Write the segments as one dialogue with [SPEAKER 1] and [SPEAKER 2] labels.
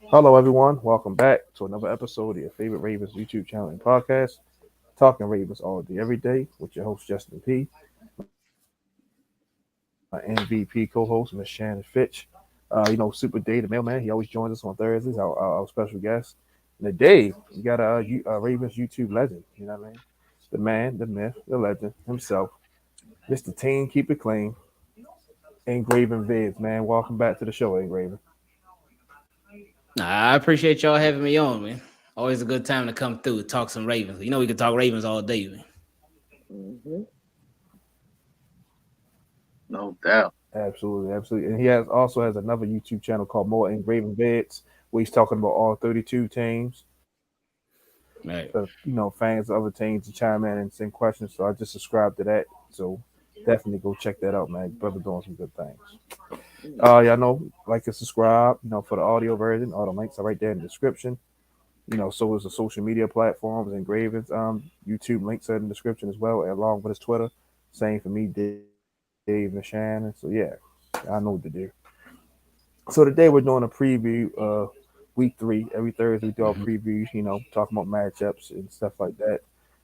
[SPEAKER 1] Hello, everyone. Welcome back to another episode of your favorite Ravens YouTube channel and podcast, Talking Ravens All Day, Every Day, with your host, Justin P., my MVP co host, Miss Shannon Finch. Super Day, the mailman. He always joins us on Thursdays, our special guest. And today, we got a Ravens YouTube legend, you know what I mean? The man, the myth, the legend himself, Mr. Team Keep It Clean, Engraven Vids, man. Welcome back to the show, Engraven.
[SPEAKER 2] Nah, I appreciate y'all having me on, man. Always a good time to come through, talk some Ravens. You know we could talk Ravens all day, man.
[SPEAKER 3] Hmm. No doubt.
[SPEAKER 1] Absolutely, absolutely. And he also has another YouTube channel called More Engraven Vids, where he's talking about all 32 teams. For
[SPEAKER 2] Right.
[SPEAKER 1] fans of other teams to chime in and send questions. So I just subscribed to that. So definitely go check that out, man. Brother doing some good things. Y'all know, like and subscribe. For the audio version, all the links are right there in the description. So is the social media platforms and Gravens. YouTube links are in the description as well, along with his Twitter. Same for me, Dave and Shannon. So yeah, I know what to do. So today we're doing a preview. Week 3. Every Thursday we do our
[SPEAKER 2] Mhm.
[SPEAKER 1] previews. Talking about matchups and stuff like that.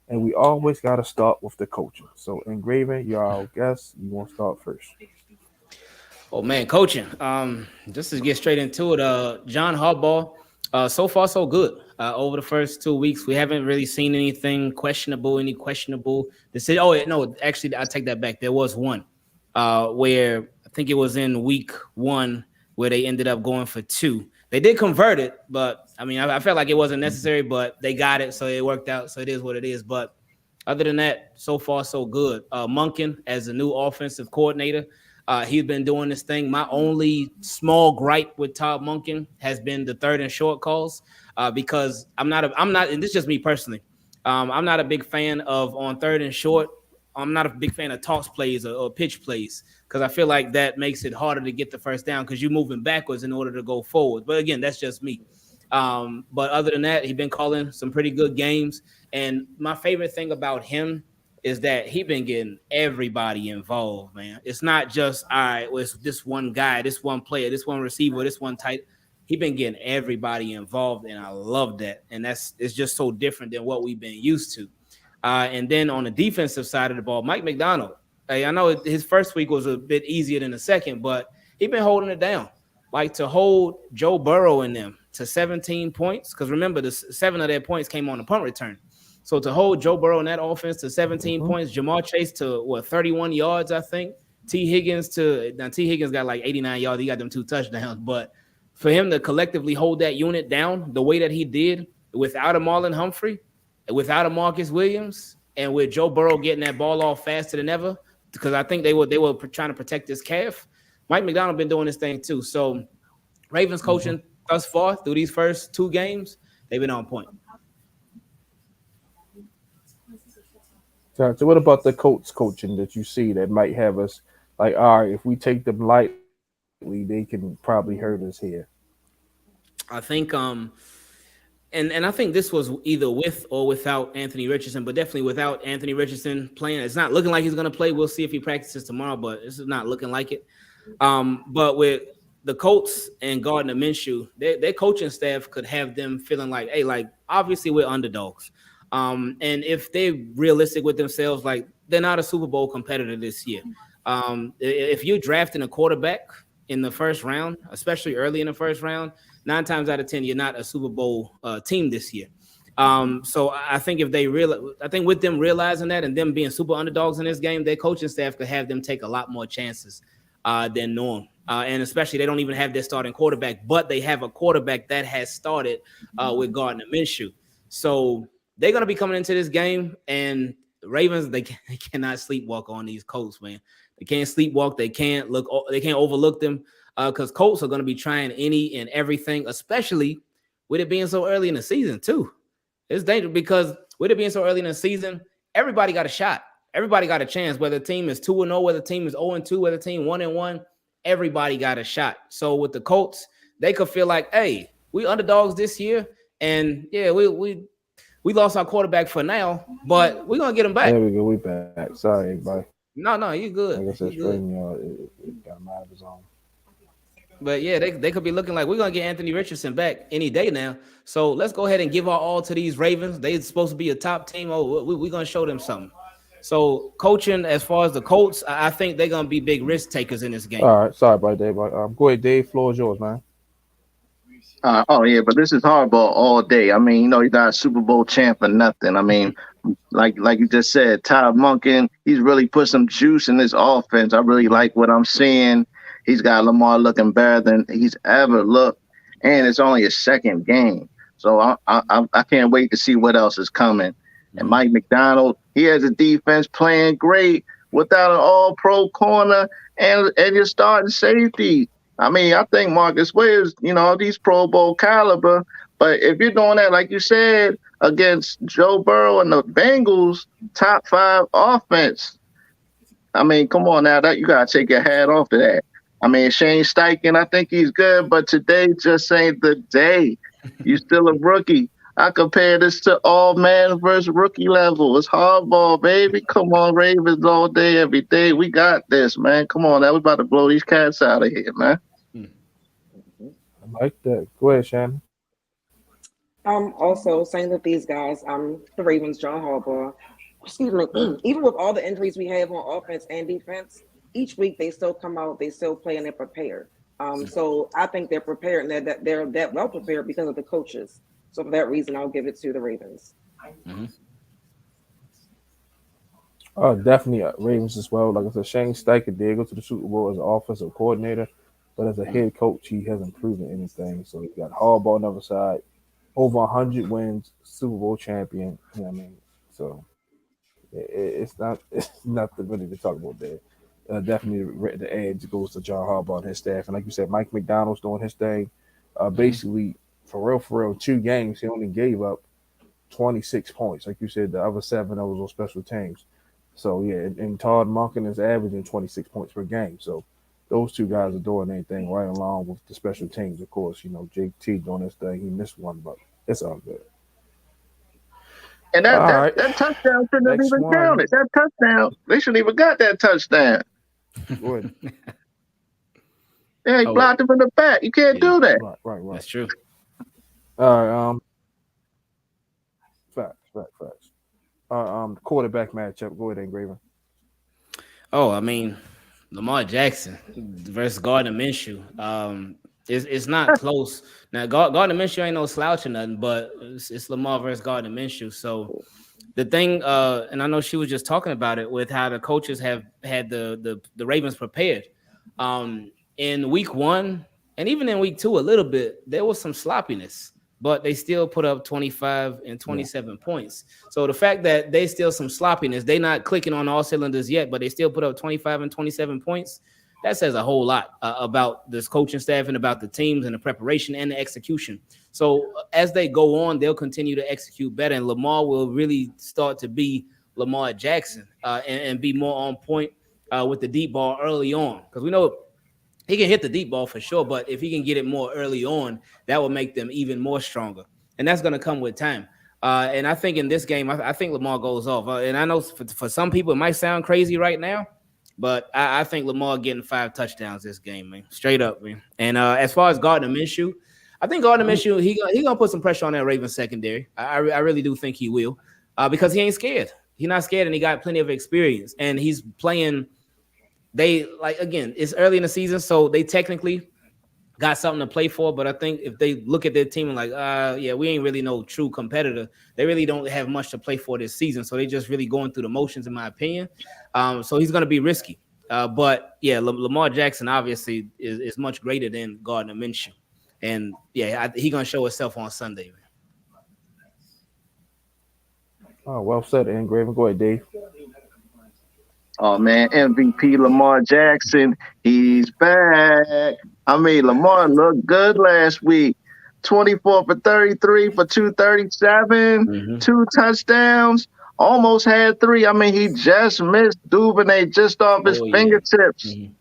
[SPEAKER 1] And we always got to start with the coaching. So Engraven, you're our guest. You want to start first?
[SPEAKER 2] Oh man, coaching. Just to get straight into it, John Harbaugh. So far so good. Over the first 2 weeks, we haven't really seen anything questionable, any questionable decision. Oh no, actually, I take that back. There was one, where I think it was in week 1 where they ended up going for 2. They did convert it, but I mean, I felt like it wasn't necessary, but they got it, so it worked out. So it is what it is. But other than that, so far so good. Monken as the new offensive coordinator. He's been doing this thing. My only small gripe with Todd Monken has been the third and short calls, because I'm not, and this is just me personally. I'm not a big fan of on third and short. I'm not a big fan of toss plays or pitch plays because I feel like that makes it harder to get the first down because you're moving backwards in order to go forward. But again, that's just me. But other than that, he's been calling some pretty good games. And my favorite thing about him is that he been getting everybody involved, man. It's not just all right, well, it's this one guy, this one player, this one receiver, this one tight. He been getting everybody involved, and I love that. And it's just so different than what we've been used to. And then on the defensive side of the ball, Mike McDonald. Hey, I know his first week was a bit easier than the second, but he been holding it down. Like to hold Joe Burrow in them to 17 points, because remember, the 7 of their points came on the punt return. So to hold Joe Burrow in that offense to 17
[SPEAKER 1] Mm-hmm.
[SPEAKER 2] points, Jamar Chase to 31 yards, I think. T. Higgins to now T. Higgins got like 89 yards. He got them 2 touchdowns. But for him to collectively hold that unit down the way that he did without a Marlon Humphrey, without a Marcus Williams, and with Joe Burrow getting that ball off faster than ever, because I think they were trying to protect his calf. Mike McDonald been doing this thing too. So Ravens
[SPEAKER 1] Mm-hmm.
[SPEAKER 2] coaching thus far through these first 2 games, they've been on point.
[SPEAKER 1] So what about the Colts coaching that you see that might have us like, all right, if we take them lightly, they can probably hurt us here.
[SPEAKER 2] I think and I think this was either with or without Anthony Richardson, but definitely without Anthony Richardson playing. It's not looking like he's going to play. We'll see if he practices tomorrow, but this is not looking like it. But with the Colts and Gardner Minshew, their coaching staff could have them feeling like, hey, like obviously we're underdogs. And if they're realistic with themselves, like they're not a Super Bowl competitor this year. If you're drafting a quarterback in the first round, especially early in the first round, 9 times out of 10, you're not a Super Bowl team this year. So I think if they I think with them realizing that and them being super underdogs in this game, their coaching staff could have them take a lot more chances than norm. And especially they don't even have their starting quarterback, but they have a quarterback that has started with Gardner Minshew. So they're going to be coming into this game, and the Ravens they cannot sleepwalk on these Colts, man. They can't sleepwalk. They can't look. They can't overlook them because Colts are going to be trying any and everything, especially with it being so early in the season too. It's dangerous because with it being so early in the season, everybody got a shot. Everybody got a chance. Whether the team is 2-0, whether the team is 0-2, whether the team 1-1, everybody got a shot. So with the Colts, they could feel like, hey, we underdogs this year, and yeah, we lost our quarterback for now, but we're gonna get him back.
[SPEAKER 1] There we go. We back. Sorry, everybody.
[SPEAKER 2] No, you
[SPEAKER 1] Like I
[SPEAKER 2] good.
[SPEAKER 1] said,
[SPEAKER 2] You good.
[SPEAKER 1] stream, it got a mind of his own.
[SPEAKER 2] But yeah, they could be looking like we're gonna get Anthony Richardson back any day now. So let's go ahead and give our all to these Ravens. They're supposed to be a top team. Oh, we're gonna show them something. So coaching as far as the Colts, I think they're gonna be big risk takers in this game.
[SPEAKER 1] All right, sorry about that, but go ahead, Dave. Floor is yours, man.
[SPEAKER 3] Oh yeah, but this is hardball all day. I mean, he's not a Super Bowl champ or nothing. I mean, like you just said, Todd Monken, he's really put some juice in this offense. I really like what I'm seeing. He's got Lamar looking better than he's ever looked, and it's only his second game. So I can't wait to see what else is coming. And
[SPEAKER 2] Mhm.
[SPEAKER 3] Mike McDonald, he has a defense playing great without an All-Pro corner and your starting safety. I mean, I think Marcus Williams, these Pro Bowl caliber. But if you're doing that, like you said, against Joe Burrow and the Bengals, top 5 offense, I mean, come on now, that you gotta take your hat off to that. I mean, Shane Steichen, I think he's good, but today just ain't the day. You still a rookie. I compare this to all man versus rookie level. It's hardball, baby. Come on, Ravens all day, every day. We got this, man. Come on, now we about to blow these cats out of here, man.
[SPEAKER 1] I like that. Go ahead, Shannon.
[SPEAKER 4] Also same with these guys. The Ravens, John Harbaugh. Excuse me. Even with all the injuries we have on offense and defense, each week they still come out, they still play, and they're prepared. So I think they're prepared, and that they're that well prepared because of the coaches. So for that reason, I'll give it to the Ravens.
[SPEAKER 2] Mhm.
[SPEAKER 1] Definitely Ravens as well. Like I said, Shane Steichen did go to the Super Bowl as an offensive coordinator, but as a head coach, he hasn't proven anything. So you got Harbaugh on the other side, over 100 wins, Super Bowl champion. You know what I mean? So it's not it's nothing really to talk about there. Definitely the edge goes to John Harbaugh and his staff, and like you said, Mike McDonald's doing his thing. Basically, for real, 2 games he only gave up 26 points. Like you said, the other 7 that was on special teams. So yeah, and Todd Monken is averaging 26 points per game. So those 2 guys are doing anything right along with the special teams. Of course, JT doing his thing. He missed one, but it's all good.
[SPEAKER 3] And
[SPEAKER 1] All
[SPEAKER 3] that that
[SPEAKER 1] right,
[SPEAKER 3] that touchdown shouldn't have
[SPEAKER 1] next
[SPEAKER 3] even
[SPEAKER 1] one.
[SPEAKER 3] counted. That touchdown, they shouldn't even got that touchdown.
[SPEAKER 1] Go ahead.
[SPEAKER 3] Yeah, he
[SPEAKER 2] Oh,
[SPEAKER 3] blocked him in the back. You can't
[SPEAKER 2] yeah,
[SPEAKER 3] do that.
[SPEAKER 1] Right.
[SPEAKER 2] that's true.
[SPEAKER 1] All right. Facts. Quarterback matchup. Go ahead, Engraver.
[SPEAKER 2] Oh, I mean, Lamar Jackson versus Gardner Minshew. It's not close. Now, Gardner Minshew ain't no slouch or nothing, but it's Lamar versus Gardner Minshew. So the thing, and I know she was just talking about it with how the coaches have had the Ravens prepared. In week 1 and even in week 2, a little bit, there was some sloppiness, but they still put up 25 and 27 points. So the fact that they still some sloppiness, they not clicking on all cylinders yet, but they still put up 25 and 27 points. That says a whole lot about this coaching staff and about the teams and the preparation and the execution. So as they go on, they'll continue to execute better, and Lamar will really start to be Lamar Jackson and be more on point with the deep ball early on, because we know he can hit the deep ball for sure, but if he can get it more early on, that will make them even more stronger. And that's going to come with time. And I think in this game, I think Lamar goes off. And I know for some people, it might sound crazy right now, but I think Lamar getting 5 touchdowns this game, man. Straight up, man. And as far as Gardner Minshew, I think Gardner Minshew, he going to put some pressure on that Ravens secondary. I really do think he will because he ain't scared. He's not scared, and he got plenty of experience. And he's playing – again, it's early in the season, so they technically got something to play for. But I think if they look at their team and we ain't really no true competitor, they really don't have much to play for this season. So they just really going through the motions, in my opinion. So he's going to be risky. But yeah, Lamar Jackson obviously is much greater than Gardner Minshew. And yeah, he's going to show himself on Sunday, man.
[SPEAKER 1] Oh, well said, Engraver. Go ahead, Dave.
[SPEAKER 3] Oh man, MVP Lamar Jackson, he's back. I mean, Lamar looked good last week. 24 for 33 for 237, 2 touchdowns, almost had 3. I mean, he just missed Duvernay just off his fingertips. He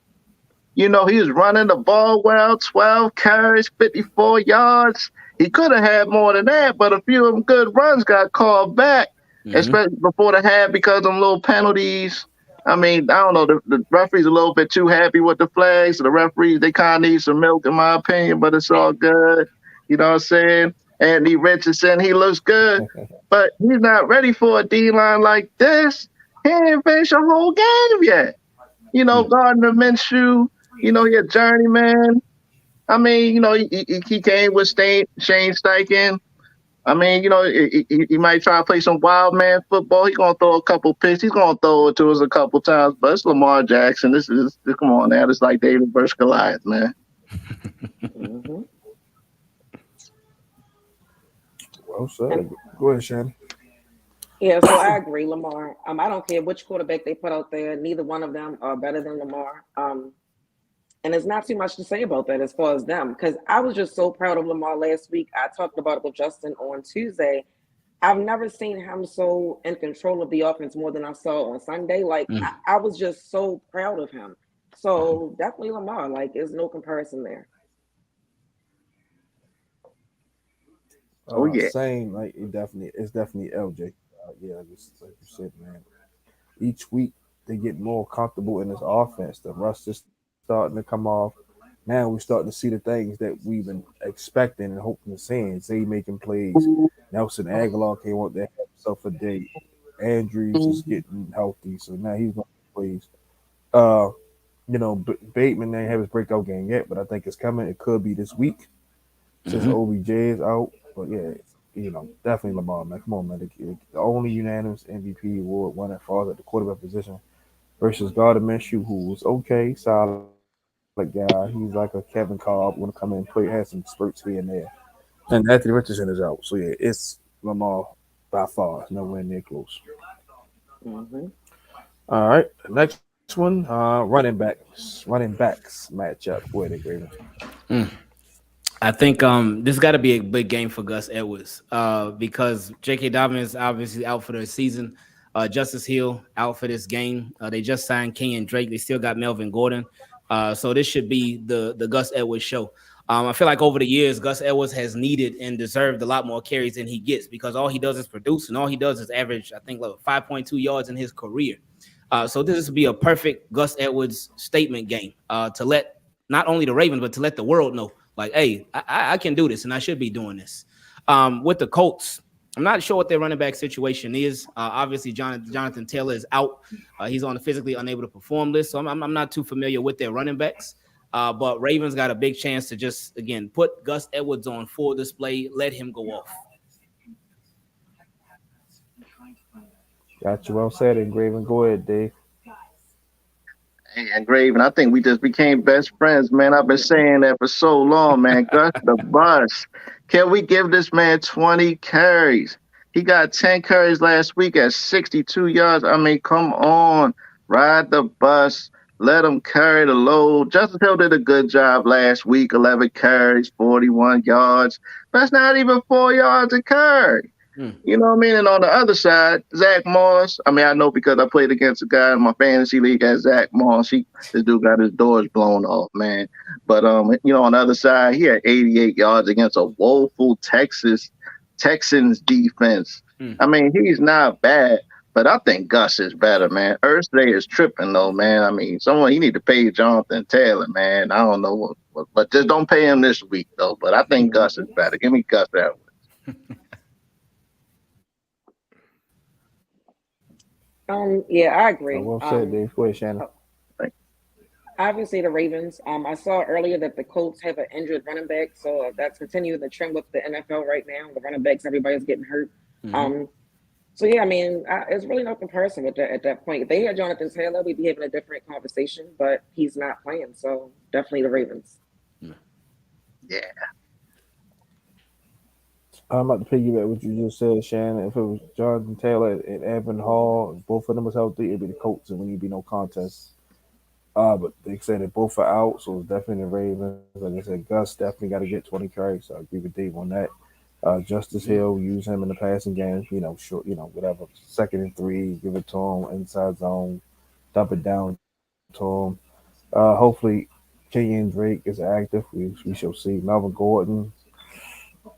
[SPEAKER 3] was running the ball well, 12 carries, 54 yards. He could have had more than that, but a few of them good runs got called back, especially before the half because of them little penalties. I mean, I don't know. The referee's a little bit too happy with the flags. So the referees, they kind of need some milk, in my opinion, but it's all good. You know what I'm saying? Anthony Richardson, he looks good, but he's not ready for a D line like this. He ain't finished a whole game yet. You know, Gardner Minshew, you know, your journeyman. I mean, you know, he came with Shane Steichen. I mean, you know, he might try to play some wild man football. He's gonna throw a couple picks. He's gonna throw it to us a couple times. But it's Lamar Jackson. This come on now. It's like David versus Goliath, man.
[SPEAKER 4] Mm-hmm.
[SPEAKER 1] Well
[SPEAKER 4] And
[SPEAKER 1] said. Go ahead, Shannon.
[SPEAKER 4] yeah, so I agree, Lamar. I don't care which quarterback they put out there. Neither one of them are better than Lamar. And there's not too much to say about that as far as them, because I was just so proud of Lamar last week. I talked about it with Justin on Tuesday. I've never seen him so in control of the offense more than I saw on Sunday. Like I was just so proud of him. So definitely Lamar. Like there's no comparison there.
[SPEAKER 3] Oh yeah.
[SPEAKER 1] Same. Like it's definitely LJ. Yeah, just like you said, man. Each week they get more comfortable in this offense. The rust is starting to come off. Now we're starting to see the things that we've been expecting and hoping to see. Zay making plays. Nelson Aguilar came out there had himself a day. Andrews is getting healthy, so now he's going to plays. Uh, Bateman didn't have his breakout game yet, but I think it's coming. It could be this week since OBJ is out. But yeah, definitely Lamar, man. Come on, man. The only unanimous MVP award winner falls at the quarterback position versus Gardner Minshew, who was okay, solid guy. He's like a Kevin Cobb, want to come in and play, has some spurts here and there. And Anthony Richardson is out. So yeah, it's Lamar by far, nowhere near close.
[SPEAKER 4] Mm-hmm.
[SPEAKER 1] All right, the next one, running backs matchup. Go ahead, Graven.
[SPEAKER 2] I think this got to be a big game for Gus Edwards because J.K. Dobbins obviously out for the season. Justice Hill out for this game. They just signed Kenyon Drake. They still got Melvin Gordon. So this should be the Gus Edwards show. I feel like over the years, Gus Edwards has needed and deserved a lot more carries than he gets because all he does is produce and all he does is average, I think, like 5.2 yards in his career. So this would be a perfect Gus Edwards statement game to let not only the Ravens, but to let the world know, like, hey, I can do this and I should be doing this. With the Colts, I'm not sure what their running back situation is. Obviously, Jonathan Taylor is out. He's on the physically unable to perform list, so I'm not too familiar with their running backs. But Ravens got a big chance to just, again, put Gus Edwards on full display, let him go off.
[SPEAKER 1] Got you well said, and Graven. Go ahead, Dave.
[SPEAKER 3] Hey, and Graven, I think we just became best friends, man. I've been saying that for so long, man. Gus the bus. Can we give this man 20 carries? He got 10 carries last week at 62 yards. I mean, come on. Ride the bus. Let him carry the load. Justin Hill did a good job last week. 11 carries, 41 yards. That's not even 4 yards a carry. You know what I mean? And on the other side, Zach Moss. I mean, I know because I played against a guy in my fantasy league as Zach Moss. This dude got his doors blown off, man. But on the other side, he had 88 yards against a woeful Texans defense. I mean, he's not bad, but I think Gus is better, man. Thursday is tripping though, man. I mean, you need to pay Jonathan Taylor, man. I don't know but just don't pay him this week though. But I think Gus is better. Give me Gus that.
[SPEAKER 4] Yeah, I agree.
[SPEAKER 1] Well said, Dave. Go ahead, Shannon.
[SPEAKER 4] Obviously the Ravens. I saw earlier that the Colts have an injured running back, so that's continuing the trend with the NFL right now. The running backs, everybody's getting hurt. So yeah, I mean, it's really no comparison with that at that point. If they had Jonathan Taylor, we'd be having a different conversation, but he's not playing, so definitely the Ravens.
[SPEAKER 3] Yeah.
[SPEAKER 1] I'm about to piggyback what you just said, Shannon. If it was Jonathan Taylor and Evan Hall, both of them was healthy, it'd be the Colts and we need to be no contest. But they said that both are out, so it's definitely the Ravens. Like I said, Gus definitely got to get 20 carries. So I agree with Dave on that. Justice Hill, use him in the passing game. Short, whatever. 2nd and 3, give it to him inside zone, dump it down to him. Hopefully, Kenyon Drake is active. We shall see. Melvin Gordon.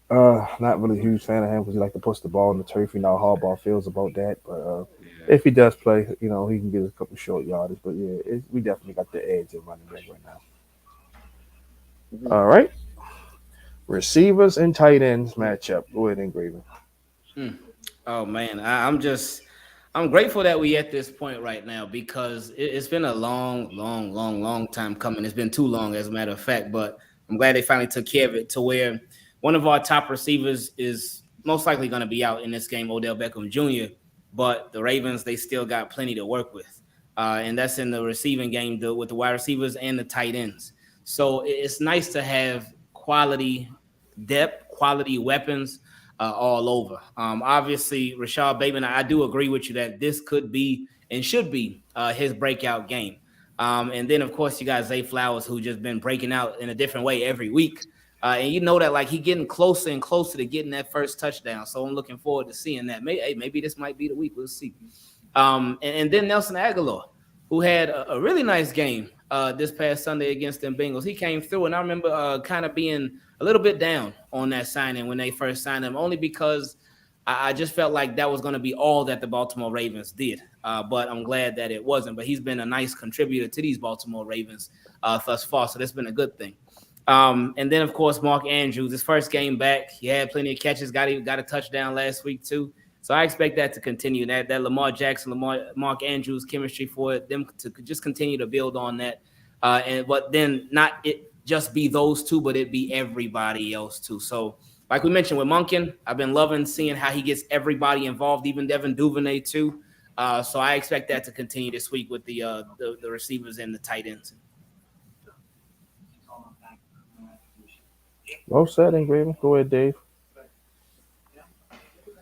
[SPEAKER 1] Not really a huge fan of him because he like to push the ball in the turf. You know how Harbaugh feels about that. But If he does play, he can get a couple short yardage. But yeah, we definitely got the edge at running back right now.
[SPEAKER 4] Mhm.
[SPEAKER 1] All right, receivers and tight ends matchup. Go ahead, Engraven.
[SPEAKER 2] Mm. Oh man, I'm grateful that we at this point right now because it's been a long time coming. It's been too long, as a matter of fact. But I'm glad they finally took care of it to where one of our top receivers is most likely going to be out in this game, Odell Beckham Jr. But the Ravens, they still got plenty to work with, and that's in the receiving game with the wide receivers and the tight ends. So it's nice to have quality depth, quality weapons all over. Obviously, Rashad Bateman, I do agree with you that this could be and should be his breakout game. And then, of course, you got Zay Flowers, who just been breaking out in a different way every week. And you know that like he getting closer and closer to getting that first touchdown. So I'm looking forward to seeing that. Maybe this might be the week. We'll see. And then Nelson Aguilar, who had a really nice game this past Sunday against them Bengals. He came through, and I remember kind of being a little bit down on that signing when they first signed him, only because I just felt like that was going to be all that the Baltimore Ravens did. But I'm glad that it wasn't. But he's been a nice contributor to these Baltimore Ravens thus far, so that's been a good thing. And then, of course, Mark Andrews, his first game back, he had plenty of catches, got a touchdown last week too. So I expect that to continue. That Lamar Jackson, Mark Andrews chemistry for them to just continue to build on that. But then not it just be those two, but it be everybody else too. So like we mentioned with Monken, I've been loving seeing how he gets everybody involved, even Devin Duvernay too. So I expect that to continue this week with the receivers and the tight ends.
[SPEAKER 1] Well said, Engraven. Go ahead, Dave.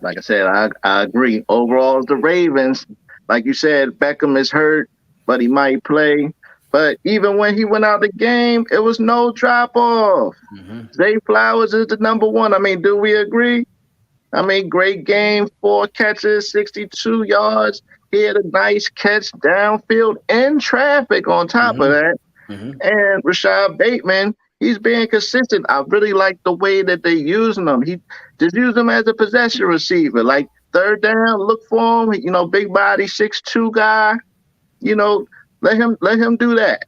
[SPEAKER 3] Like I said, I agree. Overall, the Ravens, like you said, Beckham is hurt, but he might play. But even when he went out the game, it was no drop off.
[SPEAKER 2] Mm-hmm.
[SPEAKER 3] Zay Flowers is the number one. I mean, do we agree? I mean, great game, 4 catches, 62 yards. He had a nice catch downfield in traffic on top of that.
[SPEAKER 2] Mm-hmm.
[SPEAKER 3] And Rashad Bateman, he's being consistent. I really like the way that they're using him. He just use him as a possession receiver. Like third down, look for him. Big body, 6'2" guy. Let him do that.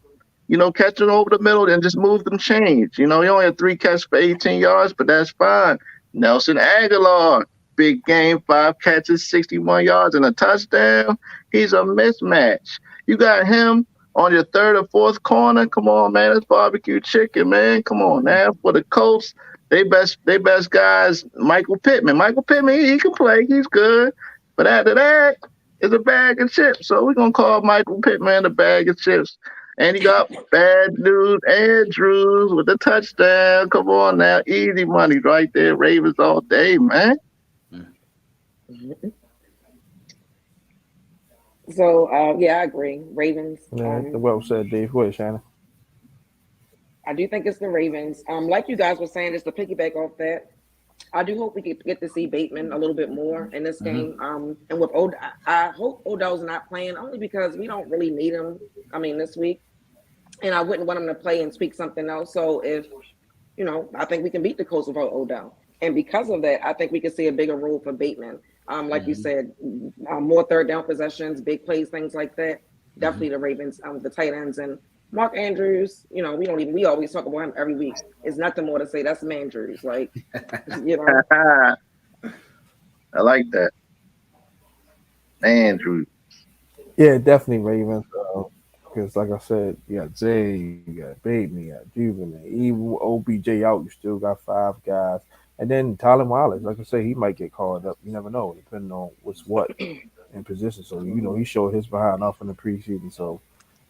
[SPEAKER 3] Catch it over the middle and just move them chains. He only had 3 catches for 18 yards, but that's fine. Nelson Aguilar, big game, 5 catches, 61 yards, and a touchdown. He's a mismatch. You got him on your third or fourth corner. Come on, man. It's barbecue chicken, man. Come on now. For the Colts, they best guys, Michael Pittman. Michael Pittman, he can play. He's good. But after that, it's a bag of chips. So we're going to call Michael Pittman a bag of chips. And he got bad news Andrews with the touchdown. Come on now. Easy money right there. Ravens all day, man.
[SPEAKER 4] So, yeah, I agree. Ravens.
[SPEAKER 1] Well said, Dave. Go ahead, Shannon.
[SPEAKER 4] I do think it's the Ravens. Like you guys were saying, just to piggyback off that, I do hope we get to see Bateman a little bit more in this game. And with I hope Odell's not playing only because we don't really need him. This week, and I wouldn't want him to play and speak something else. So if I think we can beat the Colts without Odell, and because of that, I think we can see a bigger role for Bateman. Like you said, more third down possessions, big plays, things like that. Definitely the Ravens, the tight ends, and Mark Andrews. We always talk about him every week. It's nothing more to say. That's Mandrews, like
[SPEAKER 3] I like that, Andrews.
[SPEAKER 1] Yeah, definitely Ravens. Because, like I said, you got Zay, you got Bateman, you got Duvernay. Even with OBJ out, you still got 5 guys. And then Tyler Wallace, like I said, he might get called up. You never know, depending on what's what in position. So, he showed his behind off in the preseason. So,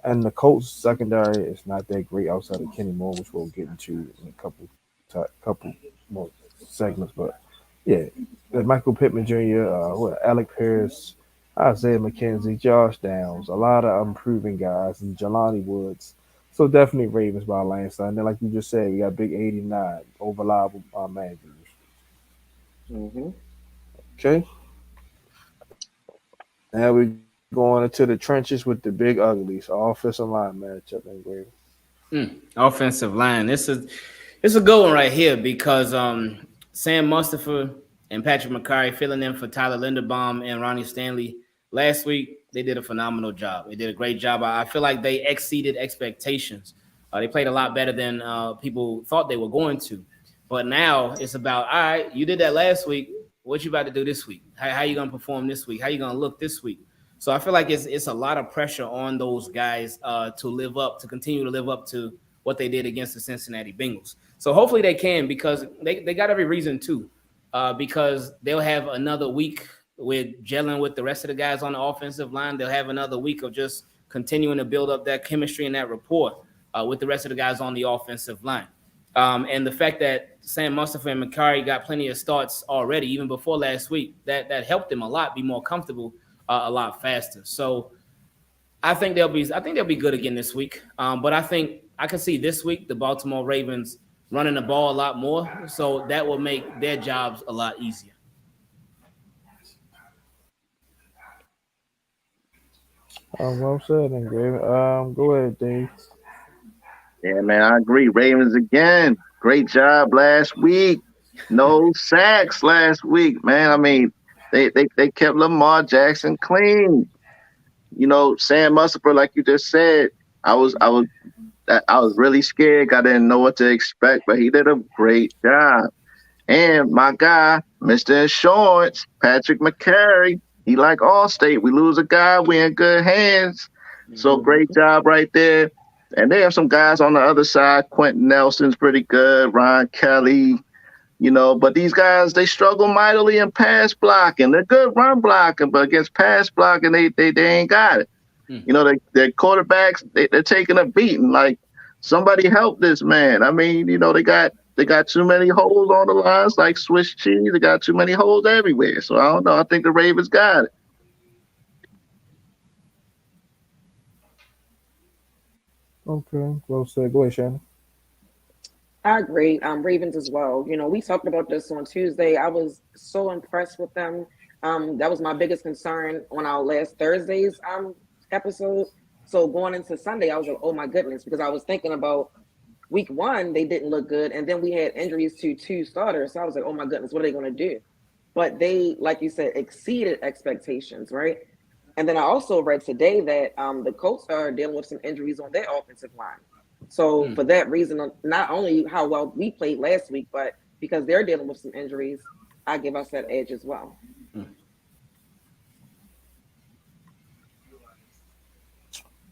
[SPEAKER 1] and the Colts secondary is not that great outside of Kenny Moore, which we'll get into in a couple more segments. But, yeah, Michael Pittman Jr., Alec Pierce, Isaiah McKenzie, Josh Downs, a lot of improving guys, and Jelani Woods. So definitely Ravens by a landslide. And then, like you just said, we got big 89 overlap managers. Okay. Now we're going into the trenches with the big uglies, offensive line matchup.
[SPEAKER 2] Offensive line. This is a good one right here because Sam Mustipher and Patrick McCarry filling in for Tyler Linderbaum and Ronnie Stanley. Last week, they did a phenomenal job. They did a great job. I feel like they exceeded expectations. They played a lot better than people thought they were going to. But now it's about, all right, you did that last week. What you about to do this week? How you going to perform this week? How you going to look this week? So I feel like it's a lot of pressure on those guys to continue to live up to what they did against the Cincinnati Bengals. So hopefully they can, because they got every reason to, because they'll have another week with gelling with the rest of the guys on the offensive line. They'll have another week of just continuing to build up that chemistry and that rapport with the rest of the guys on the offensive line. And the fact that Sam Mustafa and McCarry got plenty of starts already, even before last week, that helped them a lot, be more comfortable a lot faster. So I think they'll be good again this week. But I think I can see this week the Baltimore Ravens running the ball a lot more, so that will make their jobs a lot easier.
[SPEAKER 1] Well said, and Graven. Go ahead, Dave.
[SPEAKER 3] Yeah, man, I agree. Ravens again. Great job last week. No sacks last week, man. I mean, they kept Lamar Jackson clean. Sam Musper, like you just said, I was really scared. I didn't know what to expect, but he did a great job. And my guy, Mr. Insurance, Patrick McCarry, he like Allstate. We lose a guy, we in good hands. So great job right there. And they have some guys on the other side. Quentin Nelson's pretty good. Ryan Kelly, but these guys, they struggle mightily in pass blocking. They're good run blocking, but against pass blocking, they ain't got it. Their quarterbacks, they're taking a beating. Like, somebody help this man. I mean, they got too many holes on the lines, like Swiss cheese. They got too many holes everywhere. So I don't know. I think the Ravens got it.
[SPEAKER 1] Okay, well said. Go ahead, Shannon.
[SPEAKER 4] I agree. Ravens as well. We talked about this on Tuesday. I was so impressed with them. That was my biggest concern on our last Thursday's episode. So going into Sunday, I was like, oh my goodness, because I was thinking about week one, they didn't look good. And then we had injuries to two starters. So I was like, oh my goodness, what are they going to do? But they, like you said, exceeded expectations, right? And then I also read today that the Colts are dealing with some injuries on their offensive line. So for that reason, not only how well we played last week, but because they're dealing with some injuries, I give us that edge as well.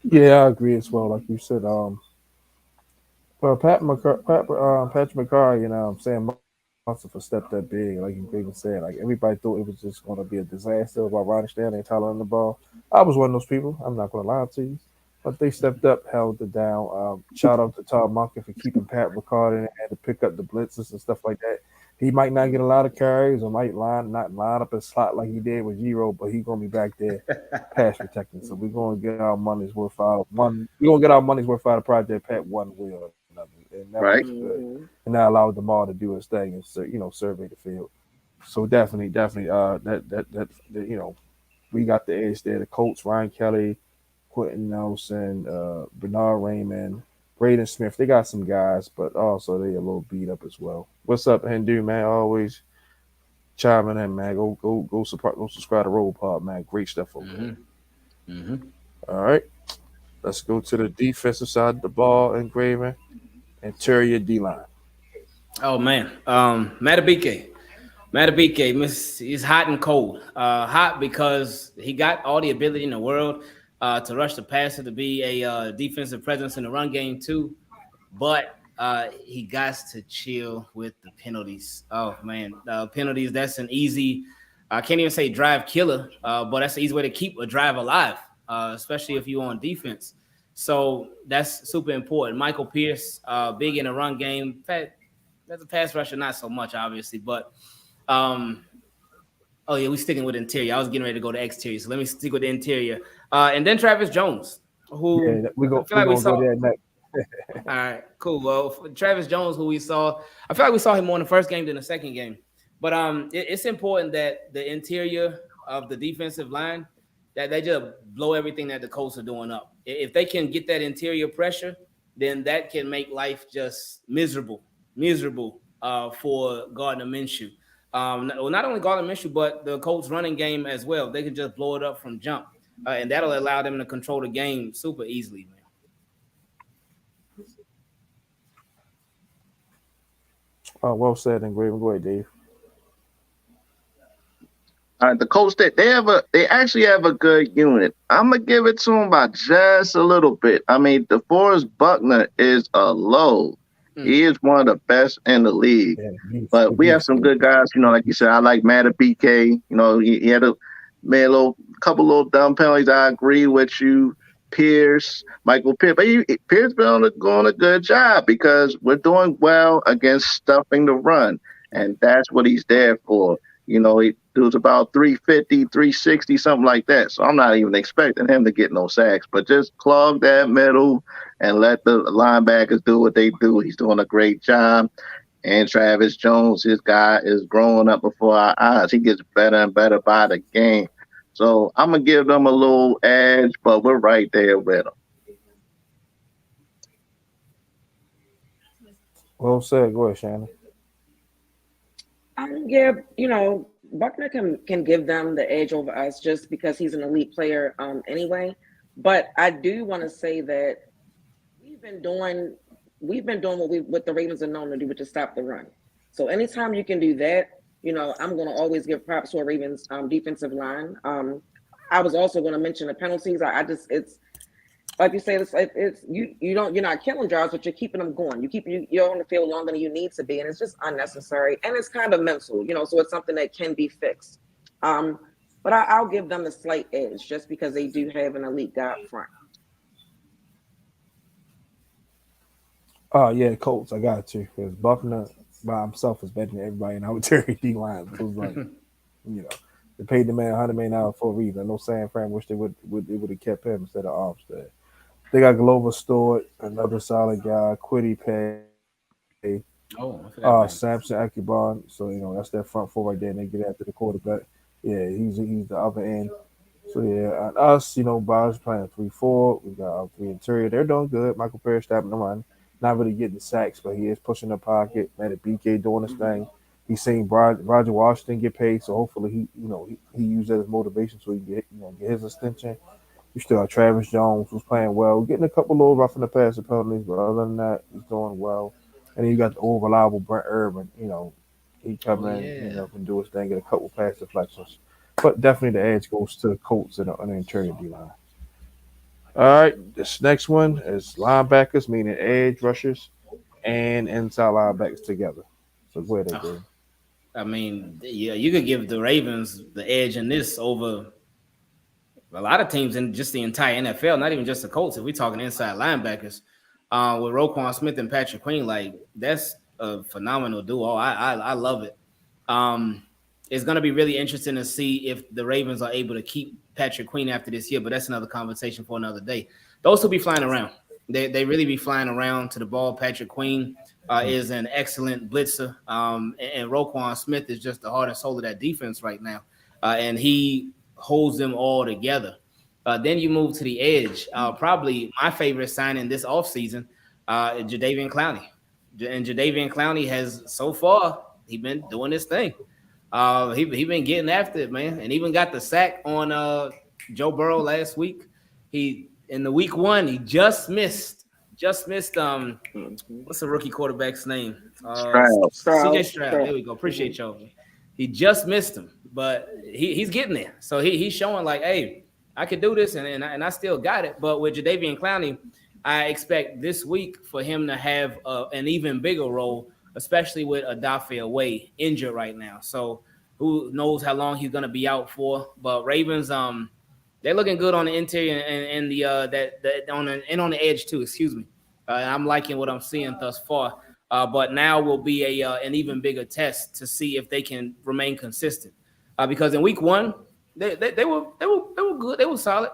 [SPEAKER 1] Yeah, I agree as well. Like you said, well, Patrick McCarry and Sam Mustafa stepped up big. Like you even said, like everybody thought it was just going to be a disaster about Ronnie Stanley and Tyler on the ball. I was one of those people. I'm not going to lie to you. But they stepped up, held it down. Shout out to Todd Monken for keeping Pat Ricard in and had to pick up the blitzes and stuff like that. He might not get a lot of carries or might not line up a slot like he did with Giro, but he's gonna be back there pass protecting. So we're gonna get our money's worth out. We're gonna get our money's worth out of Project Pat one way or another. And that
[SPEAKER 3] Right.
[SPEAKER 1] was good. And that allowed Demar to do his thing and survey the field. So definitely, that we got the edge there. The Colts, Ryan Kelly, Quentin Nelson, Bernard Raymond, Braden Smith. They got some guys, but also they a little beat up as well. What's up, Hindu, man? Always chiming in, man. Go subscribe to Roll Pod, man. Great stuff over there. All right. Let's go to the defensive side of the ball, Engraven. Interior D-line.
[SPEAKER 2] Oh man, Matabike, he's hot and cold. Hot because he got all the ability in the world to rush the passer, to be a defensive presence in the run game too. But he got to chill with the penalties. Oh man, penalties. That's an easy. I can't even say drive killer, but that's an easy way to keep a drive alive, especially if you're on defense. So that's super important. Michael Pierce, big in the run game. That's a pass rusher, not so much, obviously, but oh yeah, we sticking with interior. I was getting ready to go to exterior, so let me stick with the interior. And then Travis Jones, who
[SPEAKER 1] we
[SPEAKER 2] I feel like we saw.
[SPEAKER 1] Go there next.
[SPEAKER 2] All right, cool. Well, Travis Jones, who we saw, I feel like we saw him more in the first game than the second game. But it's important that the interior of the defensive line, that they just blow everything that the Colts are doing up. If they can get that interior pressure, then that can make life just miserable for Gardner Minshew. Well, not only Gardner Minshew, but the Colts running game as well. They can just blow it up from jump, and that'll allow them to control the game super easily, man.
[SPEAKER 1] Well said and great. Go ahead, Dave.
[SPEAKER 3] The Colts they actually have a good unit. I'm gonna give it to them by just a little bit. I mean, DeForest Buckner is a load. He is one of the best in the league.
[SPEAKER 1] Yeah,
[SPEAKER 3] But we have some good guys. Like you said, I like Matt BK. He had made a couple little dumb penalties. I agree with you. Pierce, Michael Pierce, but Pierce been doing a good job because we're doing well against stuffing the run, and that's what he's there for. He was about 350, 360, something like that. So I'm not even expecting him to get no sacks, but just clog that middle and let the linebackers do what they do. He's doing a great job. And Travis Jones, his guy, is growing up before our eyes. He gets better and better by the game. So I'm going to give them a little edge, but we're right there with them.
[SPEAKER 1] Well said. Go ahead, Shannon.
[SPEAKER 4] Yeah, Buckner can give them the edge over us just because he's an elite player anyway. But I do want to say that we've been doing what the Ravens are known to do, which is stop the run. So anytime you can do that, I'm going to always give props to a Ravens defensive line. I was also going to mention the penalties. It's like you say, you're not killing drives, but you're keeping them going. You're on the field longer than you need to be, and it's just unnecessary. And it's kind of mental, so it's something that can be fixed. But I'll give them a slight edge just because they do have an elite guy up front.
[SPEAKER 1] Oh yeah, Colts. I got you because Buckner by himself is better than everybody in our Terry D line. It was like, they paid the man $100 million for a reason. I know San Fran wish they would have kept him instead of Armstead. They got Glover Stewart, another solid guy. Quiddy Pay. Samson Akubon. So that's their front four right there, and they get after the quarterback. Yeah, he's the other end. So yeah, and us, Bob's playing 3-4. We got our three interior. They're doing good. Michael Parrish stopping the run. Not really getting sacks, but he is pushing the pocket. Man, the BK doing his thing. He's seen Roger Washington get paid, so hopefully he used that as motivation so he can get his extension. You still have Travis Jones who's playing well, getting a couple little rough in the passer penalties, but other than that, he's doing well. And then you got the old reliable Brent Urban. He come in, can do his thing, get a couple pass deflections. But definitely the edge goes to the Colts and the interior D line. All right, this next one is linebackers, meaning edge rushers and inside linebackers together. So go ahead, Dave.
[SPEAKER 2] I mean, yeah, you could give the Ravens the edge in this over a lot of teams in just the entire NFL, not even just the Colts. If we're talking inside linebackers, with Roquan Smith and Patrick Queen, like that's a phenomenal duo. I love it. It's going to be really interesting to see if the Ravens are able to keep Patrick Queen after this year, but that's another conversation for another day. Those will be flying around. They really be flying around to the ball. Patrick Queen is an excellent blitzer, and Roquan Smith is just the heart and soul of that defense right now, and he holds them all together. Then you move to the edge. Probably my favorite signing this offseason, Jadeveon Clowney. And Jadeveon Clowney has so far he been doing his thing. He been getting after it, man, and even got the sack on Joe Burrow last week. He in the week one he just missed what's the rookie quarterback's name? CJ Stroud. There we go. Appreciate y'all. He just missed him, but he's getting there. So he's showing like, hey, I could do this, and I still got it. But with Jadeveon Clowney, I expect this week for him to have an even bigger role, especially with Odafe Away injured right now. So who knows how long he's going to be out for? But Ravens, they're looking good on the interior and the on the edge too. Excuse me. I'm liking what I'm seeing thus far. But now will be an even bigger test to see if they can remain consistent. Because in week one, they were good. They were solid.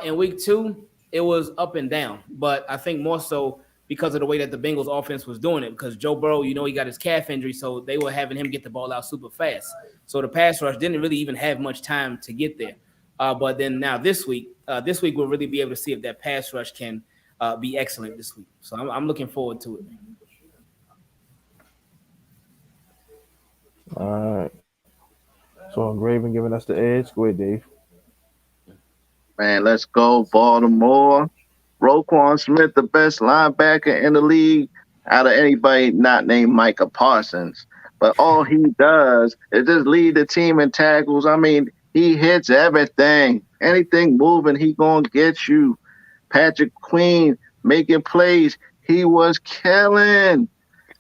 [SPEAKER 2] In week two, it was up and down. But I think more so because of the way that the Bengals offense was doing it. Because Joe Burrow, he got his calf injury, so they were having him get the ball out super fast. So the pass rush didn't really even have much time to get there. But then now this week we'll really be able to see if that pass rush can be excellent this week. So I'm looking forward to it.
[SPEAKER 1] All All right. So Raven giving us the edge. Go ahead, Dave.
[SPEAKER 3] Man, let's go, Baltimore. Roquan Smith, the best linebacker in the league out of anybody not named Micah Parsons. But all he does is just lead the team in tackles. I mean, he hits everything. Anything moving, he gonna get you. Patrick Queen making plays. He was killing.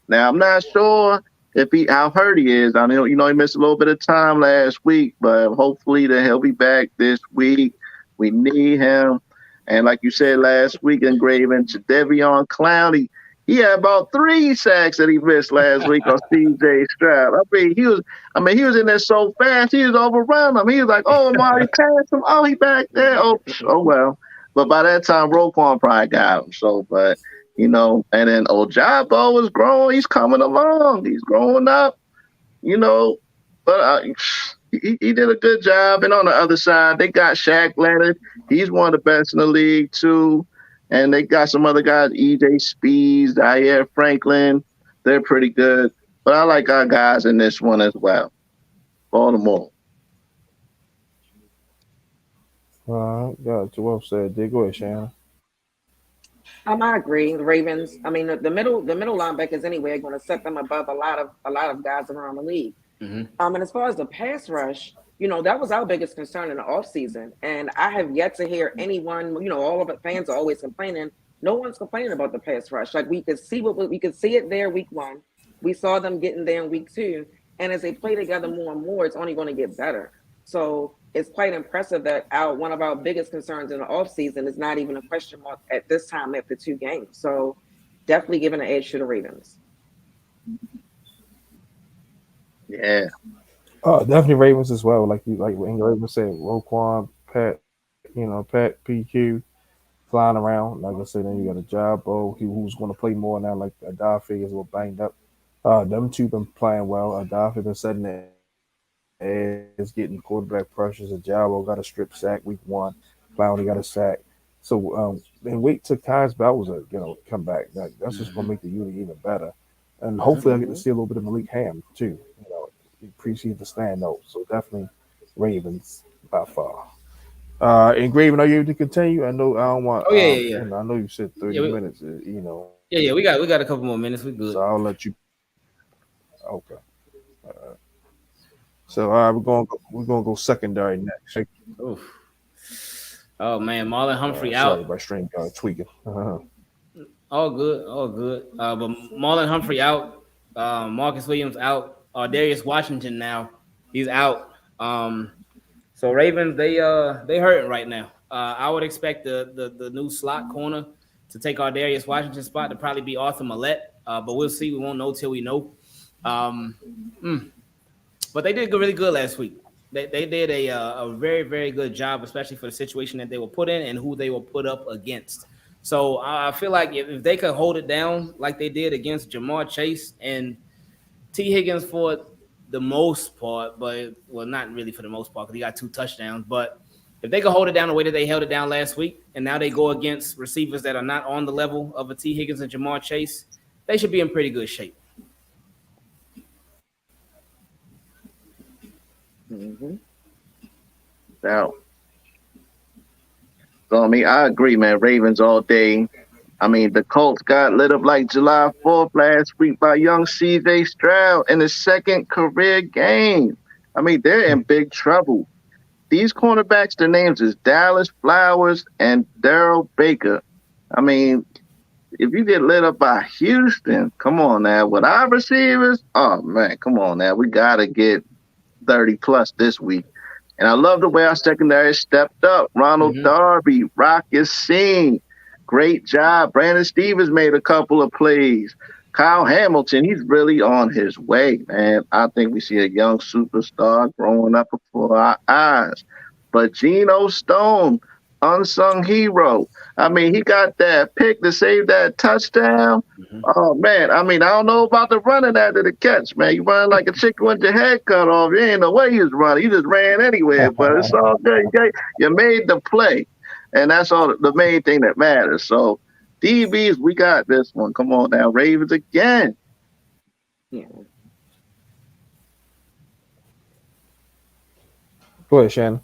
[SPEAKER 3] Now I'm not sure if he how hurt he is. I know he missed a little bit of time last week, but hopefully that he'll be back this week. We need him. And like you said last week in Graven, Jadeveon Clowney, he had about 3 sacks that he missed last week on CJ Stroud. I mean, he was in there so fast, he was overrun him. He was like, oh, Amari passed him. Oh, he back there. Oh well. But by that time, Roquan probably got him. So, but and then Ojabo is growing. He's coming along. He's growing up, you know. But he did a good job. And on the other side, they got Shaq Leonard. He's one of the best in the league, too. And they got some other guys, EJ Speeds, Zaire Franklin. They're pretty good. But I like our guys in this one as well. Baltimore.
[SPEAKER 1] Got you well said. Dave. Go ahead, Shannon.
[SPEAKER 4] I agree. The Ravens. I mean, the middle linebackers anyway are going to set them above a lot of guys around the league.
[SPEAKER 2] Mm-hmm.
[SPEAKER 4] And as far as the pass rush, that was our biggest concern in the offseason. And I have yet to hear anyone. All of the fans are always complaining. No one's complaining about the pass rush. Like we could see it there week 1. We saw them getting there in week 2, and as they play together more and more, it's only going to get better. So it's quite impressive that one of our biggest concerns in the offseason is not even a question mark at this time after 2 games. So definitely giving an edge to the Ravens.
[SPEAKER 3] Yeah.
[SPEAKER 1] Oh, definitely Ravens as well. Like what Raven said, Roquan, Pat, PQ flying around. Like I said, then you got a Jabbo who's going to play more now. Like Adafe is a little banged up. Them two been playing well. Adafe been setting the edge, getting quarterback pressures. Jabbo got a strip sack week 1. Clowney got a sack. So and wait till Kaz Bowser, come back. That's just going to make the unit even better. And hopefully I get to see a little bit of Malik Ham too. Appreciate the standout. So definitely Ravens by far. And Graven, are you able to continue? I don't want.
[SPEAKER 2] Oh yeah.
[SPEAKER 1] I know you said 30
[SPEAKER 2] Yeah,
[SPEAKER 1] minutes.
[SPEAKER 2] Yeah. We got a couple more minutes. We good.
[SPEAKER 1] So I'll let you. Okay. So we're gonna go secondary next.
[SPEAKER 2] Oof. Oh man, Marlon Humphrey
[SPEAKER 1] Sorry,
[SPEAKER 2] out.
[SPEAKER 1] my string tweaking.
[SPEAKER 2] All good. But Marlon Humphrey out. Marcus Williams out. Darius Washington now. He's out. So Ravens, they hurting right now. I would expect the new slot corner to take our Darius Washington spot to probably be Arthur Millette. But we'll see. We won't know till we know. But they did really good last week. They did a very, very good job, especially for the situation that they were put in and who they were put up against. So I feel like if they could hold it down like they did against Jamar Chase and T. Higgins for the most part, but not really for the most part because he got 2 touchdowns. But if they could hold it down the way that they held it down last week, and now they go against receivers that are not on the level of a T. Higgins and Jamar Chase, they should be in pretty good shape.
[SPEAKER 3] Mm-hmm. Now, so I agree, man. Ravens all day. I mean, the Colts got lit up like July 4th last week by young CJ Stroud in his 2nd career game. I mean, they're in big trouble. These cornerbacks, their names is Dallas Flowers and Darrell Baker. I mean, if you get lit up by Houston, come on now. With our receivers, oh, man, come on now. We got to get 30 plus this week. And I love the way our secondary stepped up. Ronald Darby, Rock Singh, great job. Brandon Stevens made a couple of plays. Kyle Hamilton, he's really on his way, man. I think we see a young superstar growing up before our eyes. But Geno Stone, unsung hero. I mean, he got that pick to save that touchdown. Oh, man. I mean, I don't know about the running after the catch, man. You run like a chicken with your head cut off. You ain't no way he was running. He just ran anywhere, but it's all good. You made the play, and that's all the main thing that matters. So, DBs, we got this one. Come on now. Ravens again.
[SPEAKER 4] Yeah.
[SPEAKER 1] Go ahead, Shannon.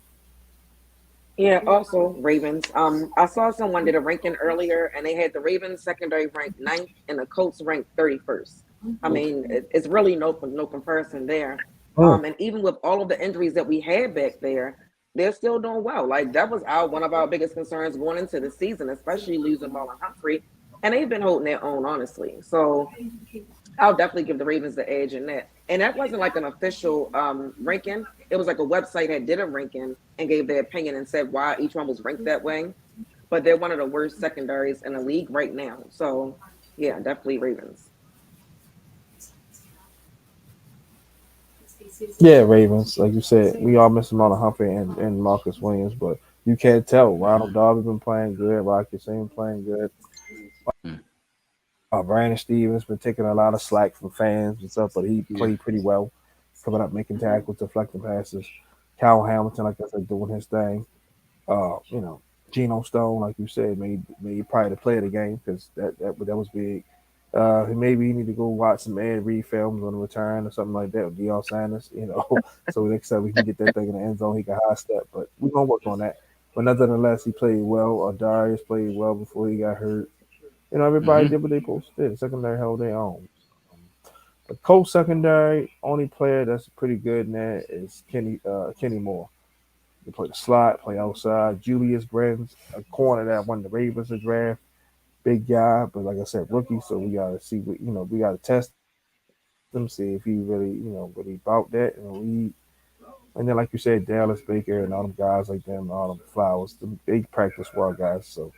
[SPEAKER 4] Yeah, also Ravens. I saw someone did a ranking earlier, and they had the Ravens secondary ranked ninth and the Colts ranked 31st. I mean, it's really no comparison there.
[SPEAKER 1] Mm.
[SPEAKER 4] And even with all of the injuries that we had back there, they're still doing well. Like that was one of our biggest concerns going into the season, especially losing Marlon Humphrey, and they've been holding their own honestly. So I'll definitely give the Ravens the edge in that. And that wasn't like an official ranking. It was like a website that did a ranking and gave their opinion and said why each one was ranked that way. But they're one of the worst secondaries in the league right now. So yeah, definitely Ravens.
[SPEAKER 1] Yeah, Ravens. Like you said, we all miss him on Humphrey and Marcus Williams, but you can't tell. Ronald Darby been playing good. Rocky Singh playing good.
[SPEAKER 2] Mm.
[SPEAKER 1] Brandon Stevens been taking a lot of slack from fans and stuff, but he
[SPEAKER 2] Yeah.
[SPEAKER 1] played pretty well, coming up, making tackles, deflecting passes. Cal Hamilton, like I said, doing his thing. You know, Geno Stone, like you said, made probably the play of the game because that was big. Maybe he need to go watch some Ed Reed films on the return or something like that with Deion Sanders, you know, so next time we can get that thing in the end zone, he can high step. But we're gonna work on that. But nonetheless, he played well. Darius played well before he got hurt. You know, everybody
[SPEAKER 2] Mm-hmm.
[SPEAKER 1] did what they supposed to do. The secondary held their own. The Colts secondary, only player that's pretty good in there is Kenny Moore. They play the slot, play outside. Julius Brents, a corner that won the Ravens to draft, big guy, but like I said, rookie. So we gotta see what we gotta test him, see if he really really about that and lead. And then like you said, Dallas Baker and all them guys like them, all them Flowers, they practice well guys. So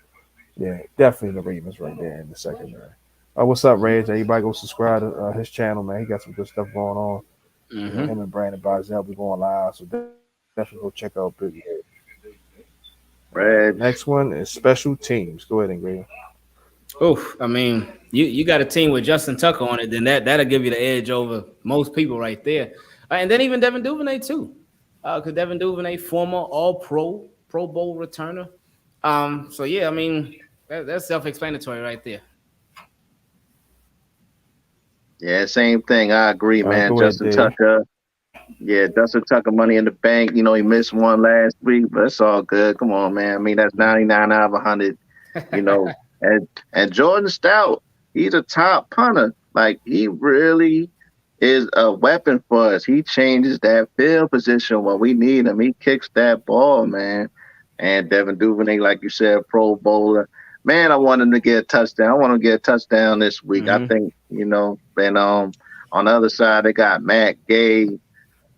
[SPEAKER 1] yeah, definitely the Ravens right there in the secondary. What's up, Reg? Everybody go subscribe to his channel, man. He got some good stuff going on. You know,
[SPEAKER 2] Mm-hmm.
[SPEAKER 1] him and Brandon Barzell be going live, so definitely go check out Big Ed.
[SPEAKER 3] Reg.
[SPEAKER 1] Next one is special teams. Go ahead and grade.
[SPEAKER 2] Oh, I mean, you got a team with Justin Tucker on it, then that'll give you the edge over most people right there. And then even Devin Duvernay too, because Devin Duvernay, former All Pro, Pro Bowl returner. So yeah, I mean that's self-explanatory right there.
[SPEAKER 3] Yeah, same thing. I agree, man.
[SPEAKER 1] Go ahead,
[SPEAKER 3] Justin
[SPEAKER 1] Dave.
[SPEAKER 3] Tucker. Yeah, Justin Tucker, money in the bank. You know, he missed one last week, but it's all good. Come on, man. I mean, that's 99 out of 100. You know, and Jordan Stout, he's a top punter. Like he really is a weapon for us. He changes that field position when we need him. He kicks that ball, man. And Devin Duvernay, like you said, Pro Bowler. Man, I want him to get a touchdown. I want him to get a touchdown this week. I
[SPEAKER 2] Mm-hmm.
[SPEAKER 3] think, and on the other side they got Matt Gay.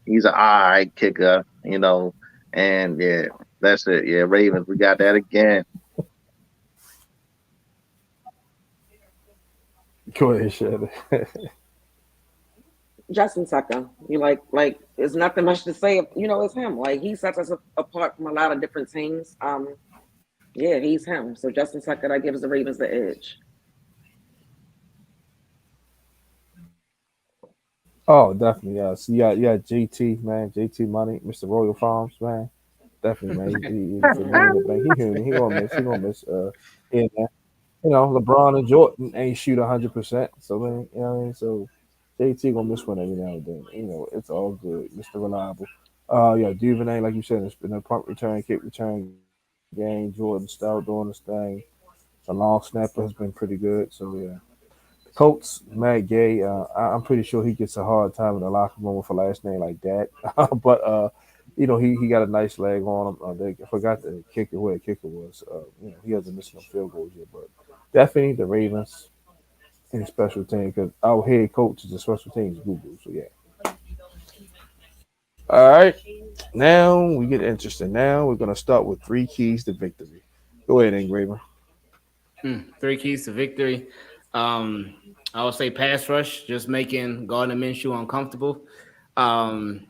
[SPEAKER 3] He's an all right kicker, and yeah, that's it. Yeah, Ravens, we got that again.
[SPEAKER 1] Go ahead, Shannon.
[SPEAKER 4] Justin Tucker. You like there's nothing much to say. It's him. Like he sets us apart from a lot of different teams. Yeah, he's him. So Justin Tucker, that gives the Ravens the edge.
[SPEAKER 1] Oh, definitely. Yeah. So yeah, JT, man. JT Money, Mr. Royal Farms, man. Definitely, man. He's a money in the bank. He human. He gonna miss. He gonna miss. Yeah, man. LeBron and Jordan ain't shoot 100%. So man, what I mean. So JT gonna miss one every now and then. It's all good, Mr. Reliable. Yeah, Duvernay, like you said, it's been a punt return, kick return game. Jordan Stout doing his thing. The long snapper has been pretty good. So yeah. Colts, Matt Gay, I'm pretty sure he gets a hard time in the locker room with a last name like that. But he got a nice leg on him. I forgot the kicker where the kicker was. He hasn't missed no field goals yet, but definitely the Ravens in special team because our head coach is a special teams guru. So yeah. All right, now we get interesting. Now we're gonna start with three keys to victory. Go ahead, Engraver.
[SPEAKER 2] Three keys to victory. Um, I would say pass rush, just making Gardner Minshew uncomfortable. Um,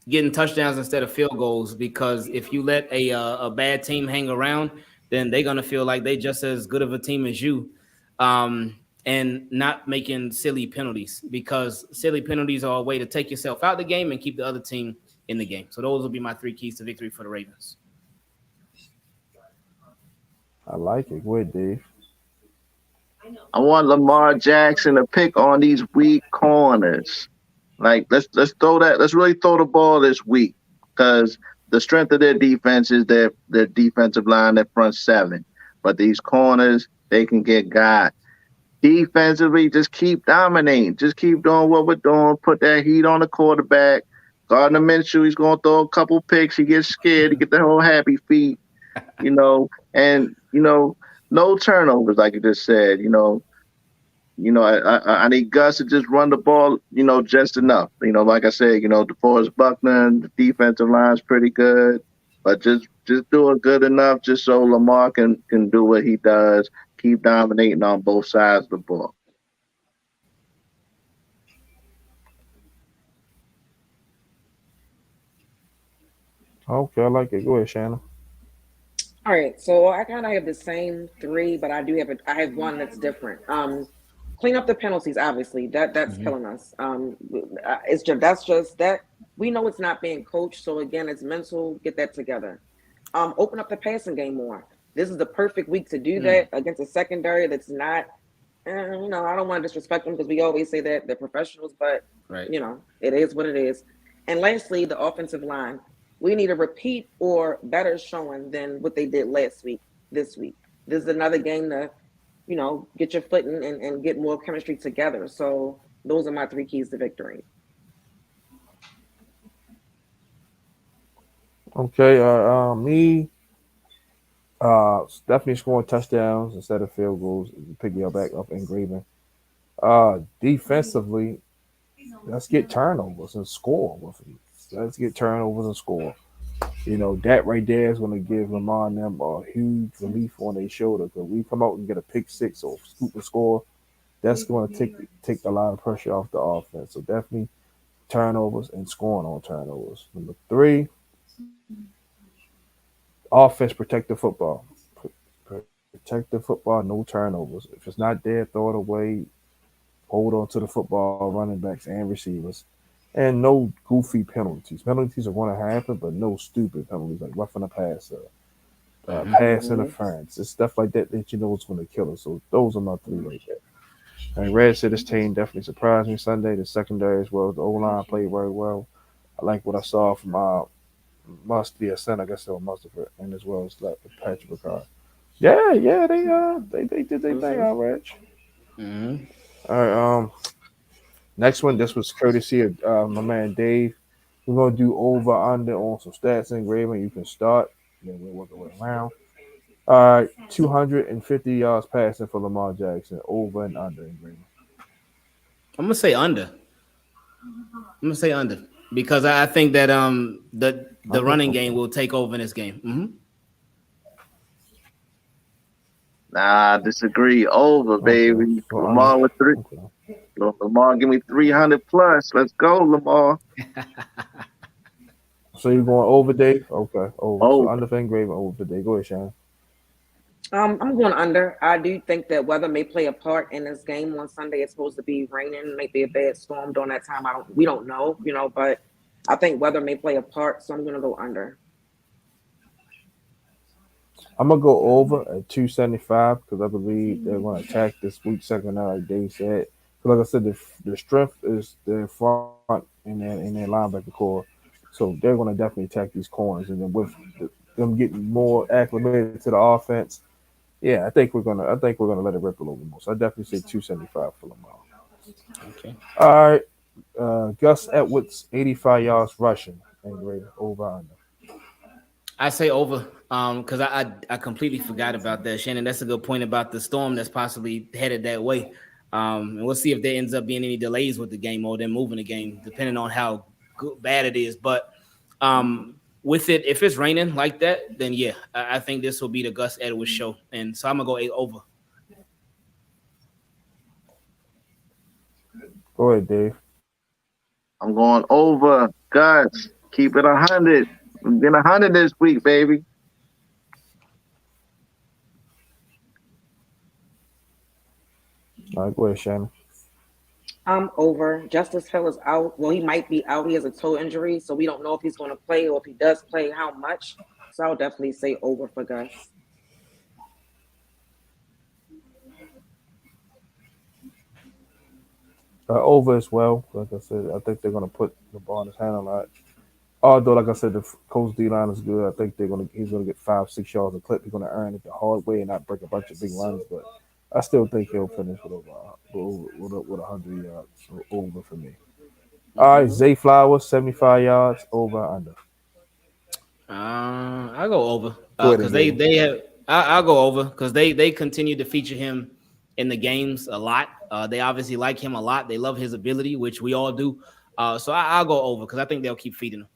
[SPEAKER 2] Getting touchdowns instead of field goals because if you let a bad team hang around, then they're gonna feel like they just as good of a team as you. And not making silly penalties because silly penalties are a way to take yourself out of the game and keep the other team in the game. So those will be my three keys to victory for the Ravens.
[SPEAKER 1] I like it. Go ahead, Dave.
[SPEAKER 3] I want Lamar Jackson to pick on these weak corners. Like let's throw that. Let's really throw the ball this week. because the strength of their defense is their defensive line, their front seven. But these corners, they can get got. Defensively, just keep dominating. Just keep doing what we're doing. Put that heat on the quarterback. Gardner Minshew, he's going to throw a couple picks. He gets scared. He get the whole happy feet, and no turnovers, like you just said. I need Gus to just run the ball, just enough. Like I said, DeForest Buckner, the defensive line's pretty good, but just do it good enough just so Lamar can do what he does, keep dominating on both sides of the ball.
[SPEAKER 1] Okay, I like it. Go ahead, Shannon.
[SPEAKER 4] All right, so I kind of have the same three, but I have one that's different. Clean up the penalties. Obviously, that's
[SPEAKER 2] Mhm.
[SPEAKER 4] killing us. It's just that's just that we know it's not being coached. So again, it's mental. Get that together. Open up the passing game more. This is the perfect week to do
[SPEAKER 2] Mm.
[SPEAKER 4] that against a secondary that's not. I don't want to disrespect them because we always say that they're professionals, but
[SPEAKER 2] Right.
[SPEAKER 4] it is what it is. And lastly, the offensive line. We need a repeat or better showing than what they did last week, this week. This is another game to, get your foot in and get more chemistry together. So those are my three keys to victory.
[SPEAKER 1] Okay, me, definitely scoring touchdowns instead of field goals. Pick your back up in Graven. Defensively, let's get turnovers and score with it. Let's get turnovers and score. That right there is going to give Lamar and them a huge relief on their shoulder because we come out and get a pick six or scoop and score. That's going to take a lot of pressure off the offense. So definitely turnovers and scoring on turnovers. Number three, offense protect the football. Protect the football, no turnovers. If it's not there, throw it away. Hold on to the football, running backs and receivers. And no goofy penalties. Penalties are going to happen, but no stupid penalties like roughing a passer,
[SPEAKER 2] Mhm.
[SPEAKER 1] pass
[SPEAKER 4] Hmm.
[SPEAKER 1] interference. It's stuff like that you know is going to kill us. So those are my three right there. And Red said this team definitely surprised me Sunday. The secondary as well. The O line played very well. I like what I saw from must be a center, I guess they were Mustard and as well as like Patrick Ricard. Yeah, yeah, they did their thing,
[SPEAKER 4] Hmm.
[SPEAKER 1] all right.
[SPEAKER 2] Mhm.
[SPEAKER 1] All right, next one, this was courtesy of my man Dave. We're gonna do over under on some stats and Graven. You can start, then we'll work our way around. All right, 250 yards passing for Lamar Jackson, over and under in Graven.
[SPEAKER 2] I'm gonna say under. I'm gonna say under because I think that the
[SPEAKER 1] Under,
[SPEAKER 2] running game
[SPEAKER 1] okay,
[SPEAKER 2] will take over in this game.
[SPEAKER 3] Nah, I disagree. Over,
[SPEAKER 1] okay,
[SPEAKER 3] baby.
[SPEAKER 1] so under,
[SPEAKER 3] Lamar with three.
[SPEAKER 1] okay.
[SPEAKER 3] Lamar, give me 300 plus. Let's go, Lamar.
[SPEAKER 1] So you're going over, Dave? Okay, over. So
[SPEAKER 3] Over.
[SPEAKER 1] under for Graven, over for Dave. Go ahead, Shannon.
[SPEAKER 4] I'm going under. I do think that weather may play a part in this game on Sunday. It's supposed to be raining, maybe a bad storm during that time. We don't know, but I think weather may play a part, so I'm gonna go under.
[SPEAKER 1] I'm gonna go over at 275 because I believe they're gonna attack this weak secondary, like Dave said. 'Cause like I said, the strength is their front in their linebacker core, so they're gonna definitely attack these corners, and then with them getting more acclimated to the offense, yeah, I think we're gonna let it rip a little bit more. So I definitely say 275 for Lamar.
[SPEAKER 2] Okay.
[SPEAKER 1] All right, Gus Edwards, 85 yards rushing, and greater over under.
[SPEAKER 2] I say over. Because I completely forgot about that, Shannon. That's a good point about the storm that's possibly headed that way. And we'll see if there ends up being any delays with the game or them moving the game, depending on how bad it is. But with it, if it's raining like that, then yeah, I think this will be the Gus Edwards show, and so I'm gonna go over.
[SPEAKER 1] Go ahead, Dave.
[SPEAKER 3] I'm going over. Guts, keep it 100. I'm getting 100 this week, baby.
[SPEAKER 1] All right, go ahead, Shannon.
[SPEAKER 4] I'm over. Justice Hill is out. Well, he might be out. He has a toe injury, so we don't know if he's going to play or if he does play, how much. So I'll definitely say over for Gus.
[SPEAKER 1] Over as well. Like I said, I think they're gonna put the ball in his hand a lot. Although, like I said, the Colts D line is good. I think he's gonna get 5, 6 yards a clip. He's gonna earn it the hard way and not break a bunch of big runs. But I still think he'll finish with 100 yards over for me. All right,
[SPEAKER 2] Mhm.
[SPEAKER 1] Zay Flowers, 75 yards over under.
[SPEAKER 2] I go over
[SPEAKER 1] Go ahead and
[SPEAKER 2] because they
[SPEAKER 1] grade him.
[SPEAKER 2] they have. I'll go over because they continue to feature him in the games a lot. They obviously like him a lot. They love his ability, which we all do. So I'll go over because I think they'll keep feeding him.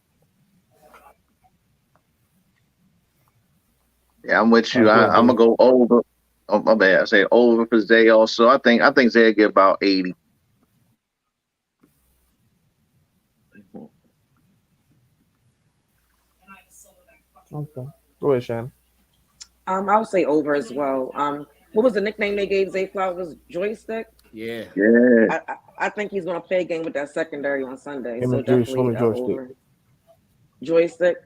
[SPEAKER 3] Yeah, I'm with
[SPEAKER 1] All
[SPEAKER 3] you.
[SPEAKER 1] right, go ahead,
[SPEAKER 3] I'm gonna
[SPEAKER 1] Dave.
[SPEAKER 3] go over. Oh, my bad. I say over for Zay also. I think Zay get about 80.
[SPEAKER 1] Okay. Go ahead, Shannon.
[SPEAKER 4] I would say over as well. What was the nickname they gave Zay Flowers? Joystick.
[SPEAKER 2] Yeah.
[SPEAKER 3] Yeah.
[SPEAKER 4] I think he's gonna play a game with that secondary on Sunday,
[SPEAKER 1] Him
[SPEAKER 4] so
[SPEAKER 1] and Juice, him
[SPEAKER 4] definitely
[SPEAKER 1] and joystick.
[SPEAKER 4] over. Joystick.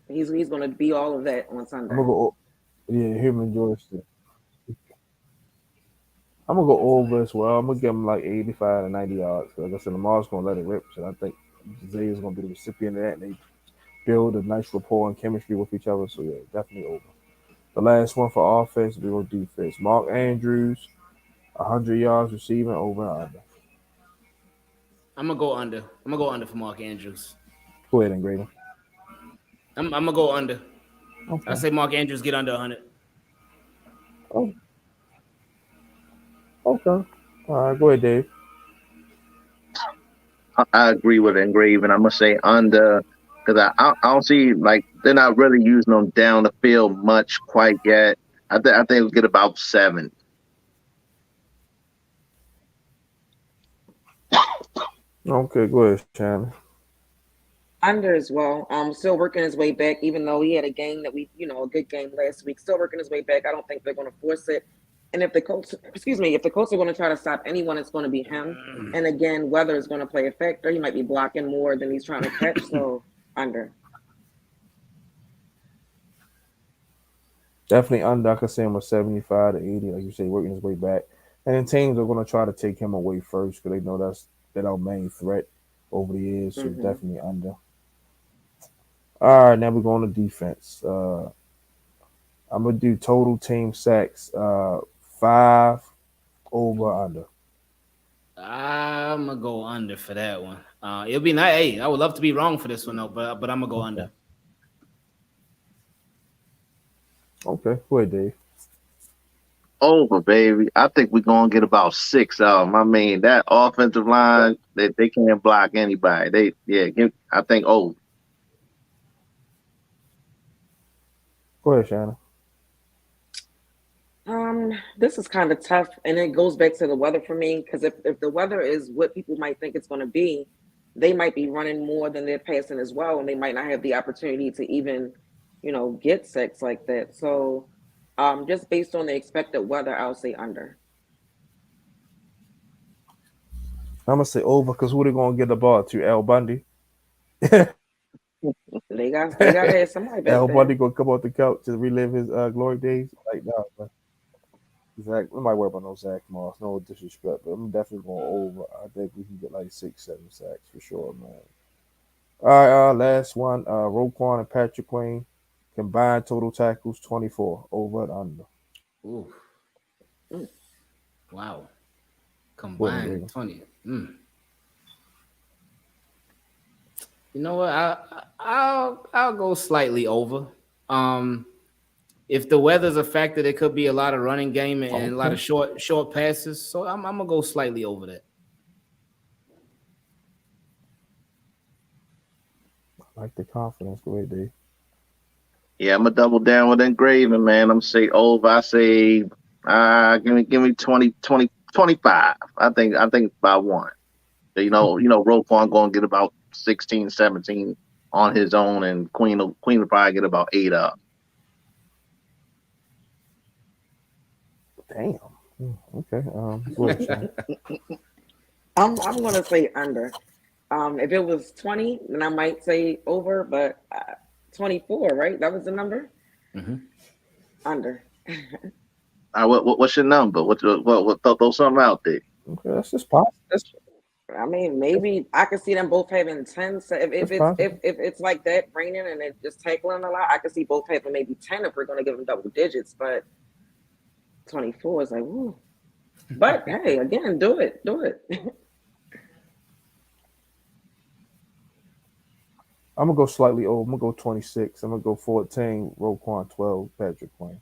[SPEAKER 4] He's gonna be all of that on
[SPEAKER 1] I'm gonna
[SPEAKER 4] Sunday.
[SPEAKER 1] go. Yeah, him and joystick. I'm gonna go over as well. I'm gonna give him like 85 to 90 yards. Like I said, Lamar's gonna let it rip. So I think Zay is gonna be the recipient of that, and they build a nice rapport and chemistry with each other. So yeah, definitely over. The last one for offense, we go defense. Mark Andrews, 100 yards receiving over and under.
[SPEAKER 2] I'm gonna go under. I'm gonna go under for Mark Andrews.
[SPEAKER 1] Go ahead and grade him.
[SPEAKER 2] I'm gonna go under. I
[SPEAKER 1] Okay.
[SPEAKER 2] say Mark Andrews get under 100.
[SPEAKER 1] Oh, okay. All right, go ahead, Dave.
[SPEAKER 3] I agree with Engrave, and I'm gonna say under because I don't see like they're not really using them down the field much quite yet. I think we'll get about 7.
[SPEAKER 1] Okay, go ahead, Shannon.
[SPEAKER 4] Under as well. Still working his way back, even though he had a game that a good game last week. Still working his way back. I don't think they're going to force it. And if the Colts, excuse me, if the Colts are going to try to stop anyone, it's going to be him. And again, weather is going to play a factor. He might be blocking more than he's trying to catch. So under.
[SPEAKER 1] Definitely under. I could say him with 75 to 80, like you say, working his way back. And then teams are going to try to take him away first because they know that our main threat over the years. So
[SPEAKER 4] Hmm.
[SPEAKER 1] definitely under. All right, now we're going to defense. I'm gonna do total team sacks. 5 over under.
[SPEAKER 2] I'm gonna go under for that one. It'll be nice. Hey, I would love to be wrong for this one though, but I'm gonna go
[SPEAKER 1] Okay.
[SPEAKER 2] under.
[SPEAKER 1] Okay. Go ahead, Dave.
[SPEAKER 3] Over, baby. I think we're gonna get about 6 of them. I mean, that offensive line, they can't block anybody. I think over.
[SPEAKER 1] Go ahead, Shannon.
[SPEAKER 4] This is kind of tough, and it goes back to the weather for me because if the weather is what people might think it's going to be, they might be running more than they're passing as well, and they might not have the opportunity to even, get sacks like that. So, just based on the expected weather, I'll say under.
[SPEAKER 1] I'm gonna say over because who they gonna get the ball to? Al Bundy.
[SPEAKER 4] They got to have somebody back
[SPEAKER 1] Al Bundy
[SPEAKER 4] there.
[SPEAKER 1] gonna come off the couch to relive his glory days. Like no, man. Zach, we might worry about no Zach Moss, no disrespect, but I'm definitely going over. I think we can get like 6, 7 sacks for sure, man. All right, last one. Roquan and Patrick Queen combined total tackles 24 over and under.
[SPEAKER 2] Ooh,
[SPEAKER 4] Mm.
[SPEAKER 2] wow.
[SPEAKER 1] Go ahead and
[SPEAKER 2] Combined
[SPEAKER 1] grade
[SPEAKER 2] 20. You know what? I'll go slightly over. Um, if the weather's a factor, there could be a lot of running game and a lot
[SPEAKER 1] Okay,
[SPEAKER 2] of short passes. So I'm gonna go slightly over that.
[SPEAKER 1] I like the confidence. Go ahead, Dave.
[SPEAKER 3] Yeah, I'm gonna double down with engraving, man. I'm gonna say over. I say, give me 20, 20, 25. I think by one. Roquan gonna get about 16, 17 on his own, and Queen will probably get about 8 up.
[SPEAKER 1] Damn. Okay. Go ahead, Sean.
[SPEAKER 4] I'm going to say under. If it was 20, then I might say over, but 24, right? That was the number?
[SPEAKER 2] Mhm.
[SPEAKER 4] Under.
[SPEAKER 3] What's your number? Throw something out there.
[SPEAKER 1] Okay, that's just positive.
[SPEAKER 4] I mean, maybe I could see them both having 10. So if
[SPEAKER 1] It's
[SPEAKER 4] it's
[SPEAKER 1] possible.
[SPEAKER 4] if it's like that raining and it's just tackling a lot, I could see both having maybe 10 if we're gonna give them double digits. But 24 is like, woo. But hey, again, do it, do it.
[SPEAKER 1] I'm gonna go slightly over. I'm gonna go 26. I'm gonna go 14. Roquan 12. Patrick Quinn.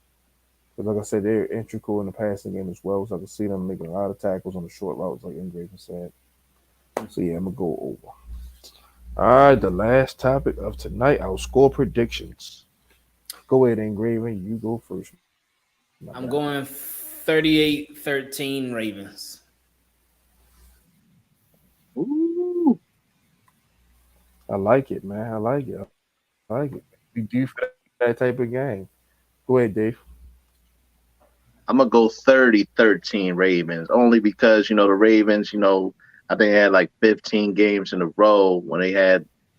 [SPEAKER 1] Because like I said, they're integral in the passing game as well. So I can see them making a lot of tackles on the short routes, like Ingraven said. So yeah, I'm gonna go over. All right, the last topic of tonight, our score predictions. Go ahead, Ingraven. You go first. My
[SPEAKER 2] I'm
[SPEAKER 1] guy.
[SPEAKER 2] going 38-13 Ravens.
[SPEAKER 3] Ooh,
[SPEAKER 1] I like it, man. I like it. I like it. We do for that type of game. Go ahead, Dave.
[SPEAKER 3] I'm gonna go 30-13 Ravens, only because the Ravens, I think they had like 15 games in a row when they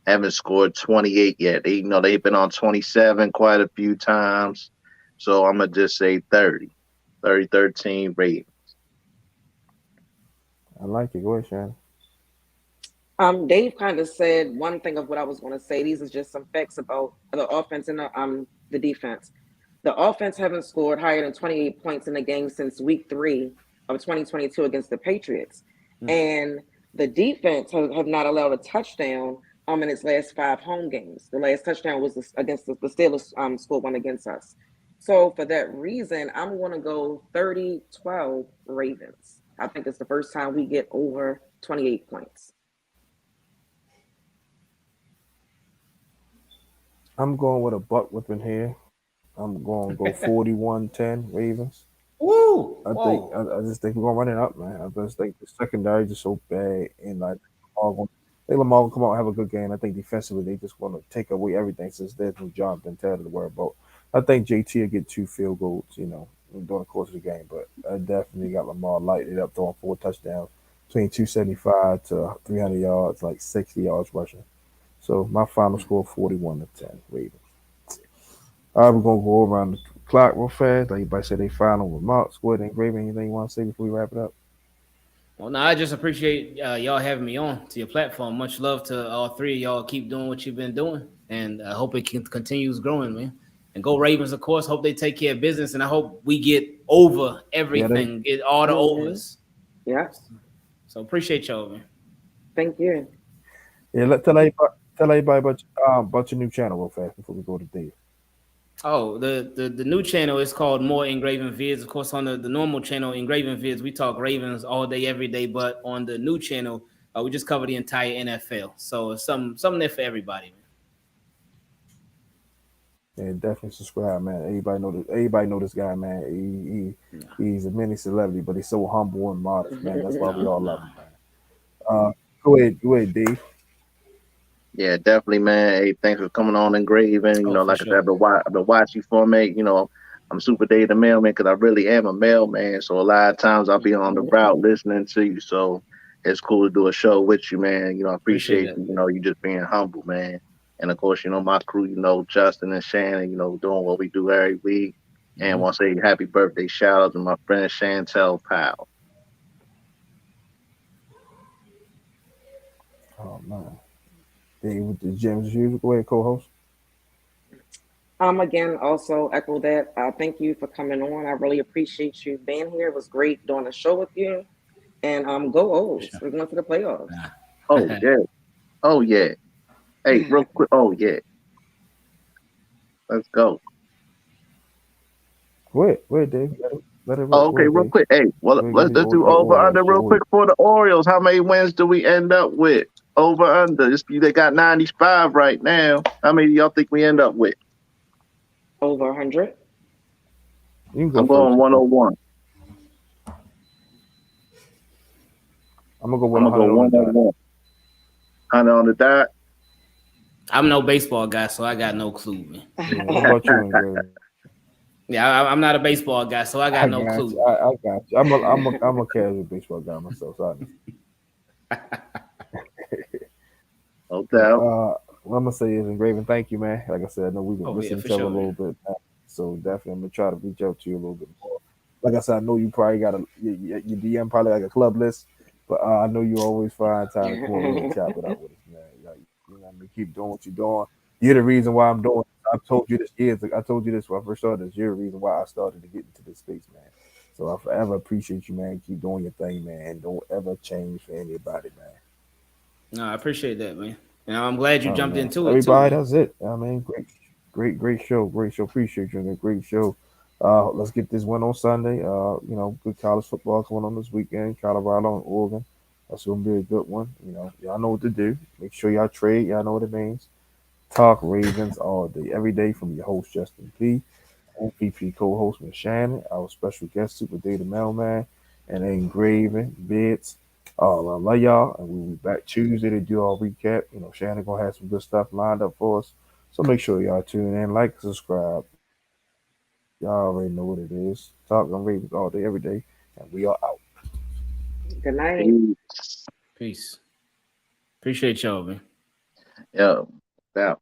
[SPEAKER 3] haven't scored 28 yet. They've been on 27 quite a few times. So I'm gonna just say 30-13 Ravens.
[SPEAKER 1] I like it. Go ahead, Shannon.
[SPEAKER 4] Dave kind of said one thing of what I was going to say. These are just some facts about the offense and the defense. The offense haven't scored higher than 28 points in the game since week 3 of 2022 against the Patriots, and the defense have not allowed a touchdown in its last 5 home games. The last touchdown was against the Steelers. Scored one against us. So for that reason, I'm going to go 30-12 Ravens. I think it's the first time we get over 28 points.
[SPEAKER 1] I'm going with a butt whipping here. I'm going to go 41-10 Ravens.
[SPEAKER 2] Woo!
[SPEAKER 1] I just think we're gonna run it up, man. I just think the secondary is so bad, and I think Lamar will come out and have a good game. I think defensively they just want to take away everything since there's no job than Taylor to worry about. I think JT will get 2 field goals, during the course of the game, but I definitely got Lamar lighted up, throwing 4 touchdowns between 275 to 300 yards, like 60 yards rushing. So my final score 41-10 Ravens. All right, we're gonna go around the clock real fast. Like everybody said, they final remarks. Go ahead and Graven, anything you want to say before we wrap it up?
[SPEAKER 2] Well, no, I just appreciate y'all having me on to your platform. Much love to all three of y'all. Keep doing what you've been doing, and I hope it continues growing, man. And go Ravens, of course. Hope they take care of business, and I hope we get over
[SPEAKER 1] Yeah,
[SPEAKER 2] everything, get all the overs.
[SPEAKER 4] Yeah,
[SPEAKER 2] So appreciate y'all, man.
[SPEAKER 4] thank you.
[SPEAKER 1] Tell everybody about your new channel real fast before we go to Dave.
[SPEAKER 2] Oh, the new channel is called More Engraven Vids. Of course, on the normal channel, Engraven Vids, we talk Ravens all day, every day. But on the new channel, we just cover the entire NFL. So it's something there for everybody, man.
[SPEAKER 1] Yeah, definitely subscribe, man. Everybody know this guy, man. He's a mini celebrity, but he's so humble and modest, man. That's why we all love him, man. Go ahead, Dave.
[SPEAKER 3] Yeah, definitely, man. Hey, thanks for coming on and Graven.
[SPEAKER 2] Oh, for
[SPEAKER 3] Like I said,
[SPEAKER 2] sure.
[SPEAKER 3] I've been watching you for me. I'm Super Dave the mailman because I really am a mailman. So a lot of times I'll be on the route listening to you. So it's cool to do a show with you, man. I
[SPEAKER 2] Appreciate
[SPEAKER 3] appreciate
[SPEAKER 2] that.
[SPEAKER 3] you just being humble, man. And of course, my crew, Justin and Shannon, doing what we do every week. And want to say happy birthday shout out to my friend Chantel Powell.
[SPEAKER 1] Oh man, Dave with the gems as usual. Go ahead, co-host.
[SPEAKER 4] Again, also echo that. Thank you for coming on. I really appreciate you being here. It was great doing a show with you. And go O's. We're going to the playoffs.
[SPEAKER 3] Oh yeah. Oh yeah. Hey, real quick. Oh yeah. Let's go.
[SPEAKER 1] Go ahead, Dave. Let it
[SPEAKER 3] Oh,
[SPEAKER 1] rip. Go
[SPEAKER 3] okay,
[SPEAKER 1] ahead,
[SPEAKER 3] real
[SPEAKER 1] Dave.
[SPEAKER 3] quick. Hey, well,
[SPEAKER 1] Go ahead,
[SPEAKER 3] let's do
[SPEAKER 1] your
[SPEAKER 3] over under
[SPEAKER 1] Orioles.
[SPEAKER 3] real quick for the Orioles. How many wins do we end up with? Over under. They got 95 right now. How many do y'all think we end up with?
[SPEAKER 4] Over 100.
[SPEAKER 1] You can go
[SPEAKER 3] I'm going
[SPEAKER 1] first.
[SPEAKER 3] 101.
[SPEAKER 1] I'm gonna go with
[SPEAKER 3] I'm gonna go
[SPEAKER 1] 100 on the dot.
[SPEAKER 3] 101. 100 on the dot.
[SPEAKER 2] I'm no baseball guy, so I got no clue, man.
[SPEAKER 1] Yeah, what about you, Ingrid?
[SPEAKER 2] Yeah, I'm not a baseball guy, so I got
[SPEAKER 1] I
[SPEAKER 2] no
[SPEAKER 1] got
[SPEAKER 2] clue.
[SPEAKER 1] you. I got you. I'm a casual baseball guy myself. So
[SPEAKER 3] No doubt.
[SPEAKER 1] what I'm gonna say is, Engraven, thank you, man. Like I said, I know we've been
[SPEAKER 2] Oh yeah,
[SPEAKER 1] missing
[SPEAKER 2] for
[SPEAKER 1] each other a
[SPEAKER 2] sure,
[SPEAKER 1] little
[SPEAKER 2] man.
[SPEAKER 1] bit, man. So definitely, I'm gonna try to reach out to you a little bit more. Like I said, I know you probably got your DM probably like a club list, But I know you always find time to come over here and chop it up with us, man. Like, you know what I mean? Keep doing what you're doing. You're the reason why I'm doing it. I told you this years ago. I told you this when I first started this. You're the reason why I started to get into this space, man. So I forever appreciate you, man. Keep doing your thing, man. And don't ever change for anybody, man.
[SPEAKER 2] No, I appreciate that, man. And I'm glad you
[SPEAKER 1] Oh
[SPEAKER 2] jumped
[SPEAKER 1] man. So
[SPEAKER 2] into it too,
[SPEAKER 1] everybody,
[SPEAKER 2] man.
[SPEAKER 1] that's it. I mean, great show. Great show. Appreciate you. And a great show. Let's get this win on Sunday. Good college football coming on this weekend. Colorado and Oregon. That's gonna be a good one. Y'all know what to do. Make sure y'all trade. Y'all know what it means. Talk Ravens all day, every day from your host Justin P. MVP co-host Miss Shannon, our special guest Super Data Mailman, and engraving bids. I love y'all, and we'll be back Tuesday to do our recap. Shannon gonna have some good stuff lined up for us, so make sure y'all tune in, like, subscribe. Y'all already know what it is. Talking Ravens all day, every day, and we are out.
[SPEAKER 4] Good night.
[SPEAKER 3] Peace.
[SPEAKER 2] Peace. Appreciate y'all, man.
[SPEAKER 3] Yeah. Yeah.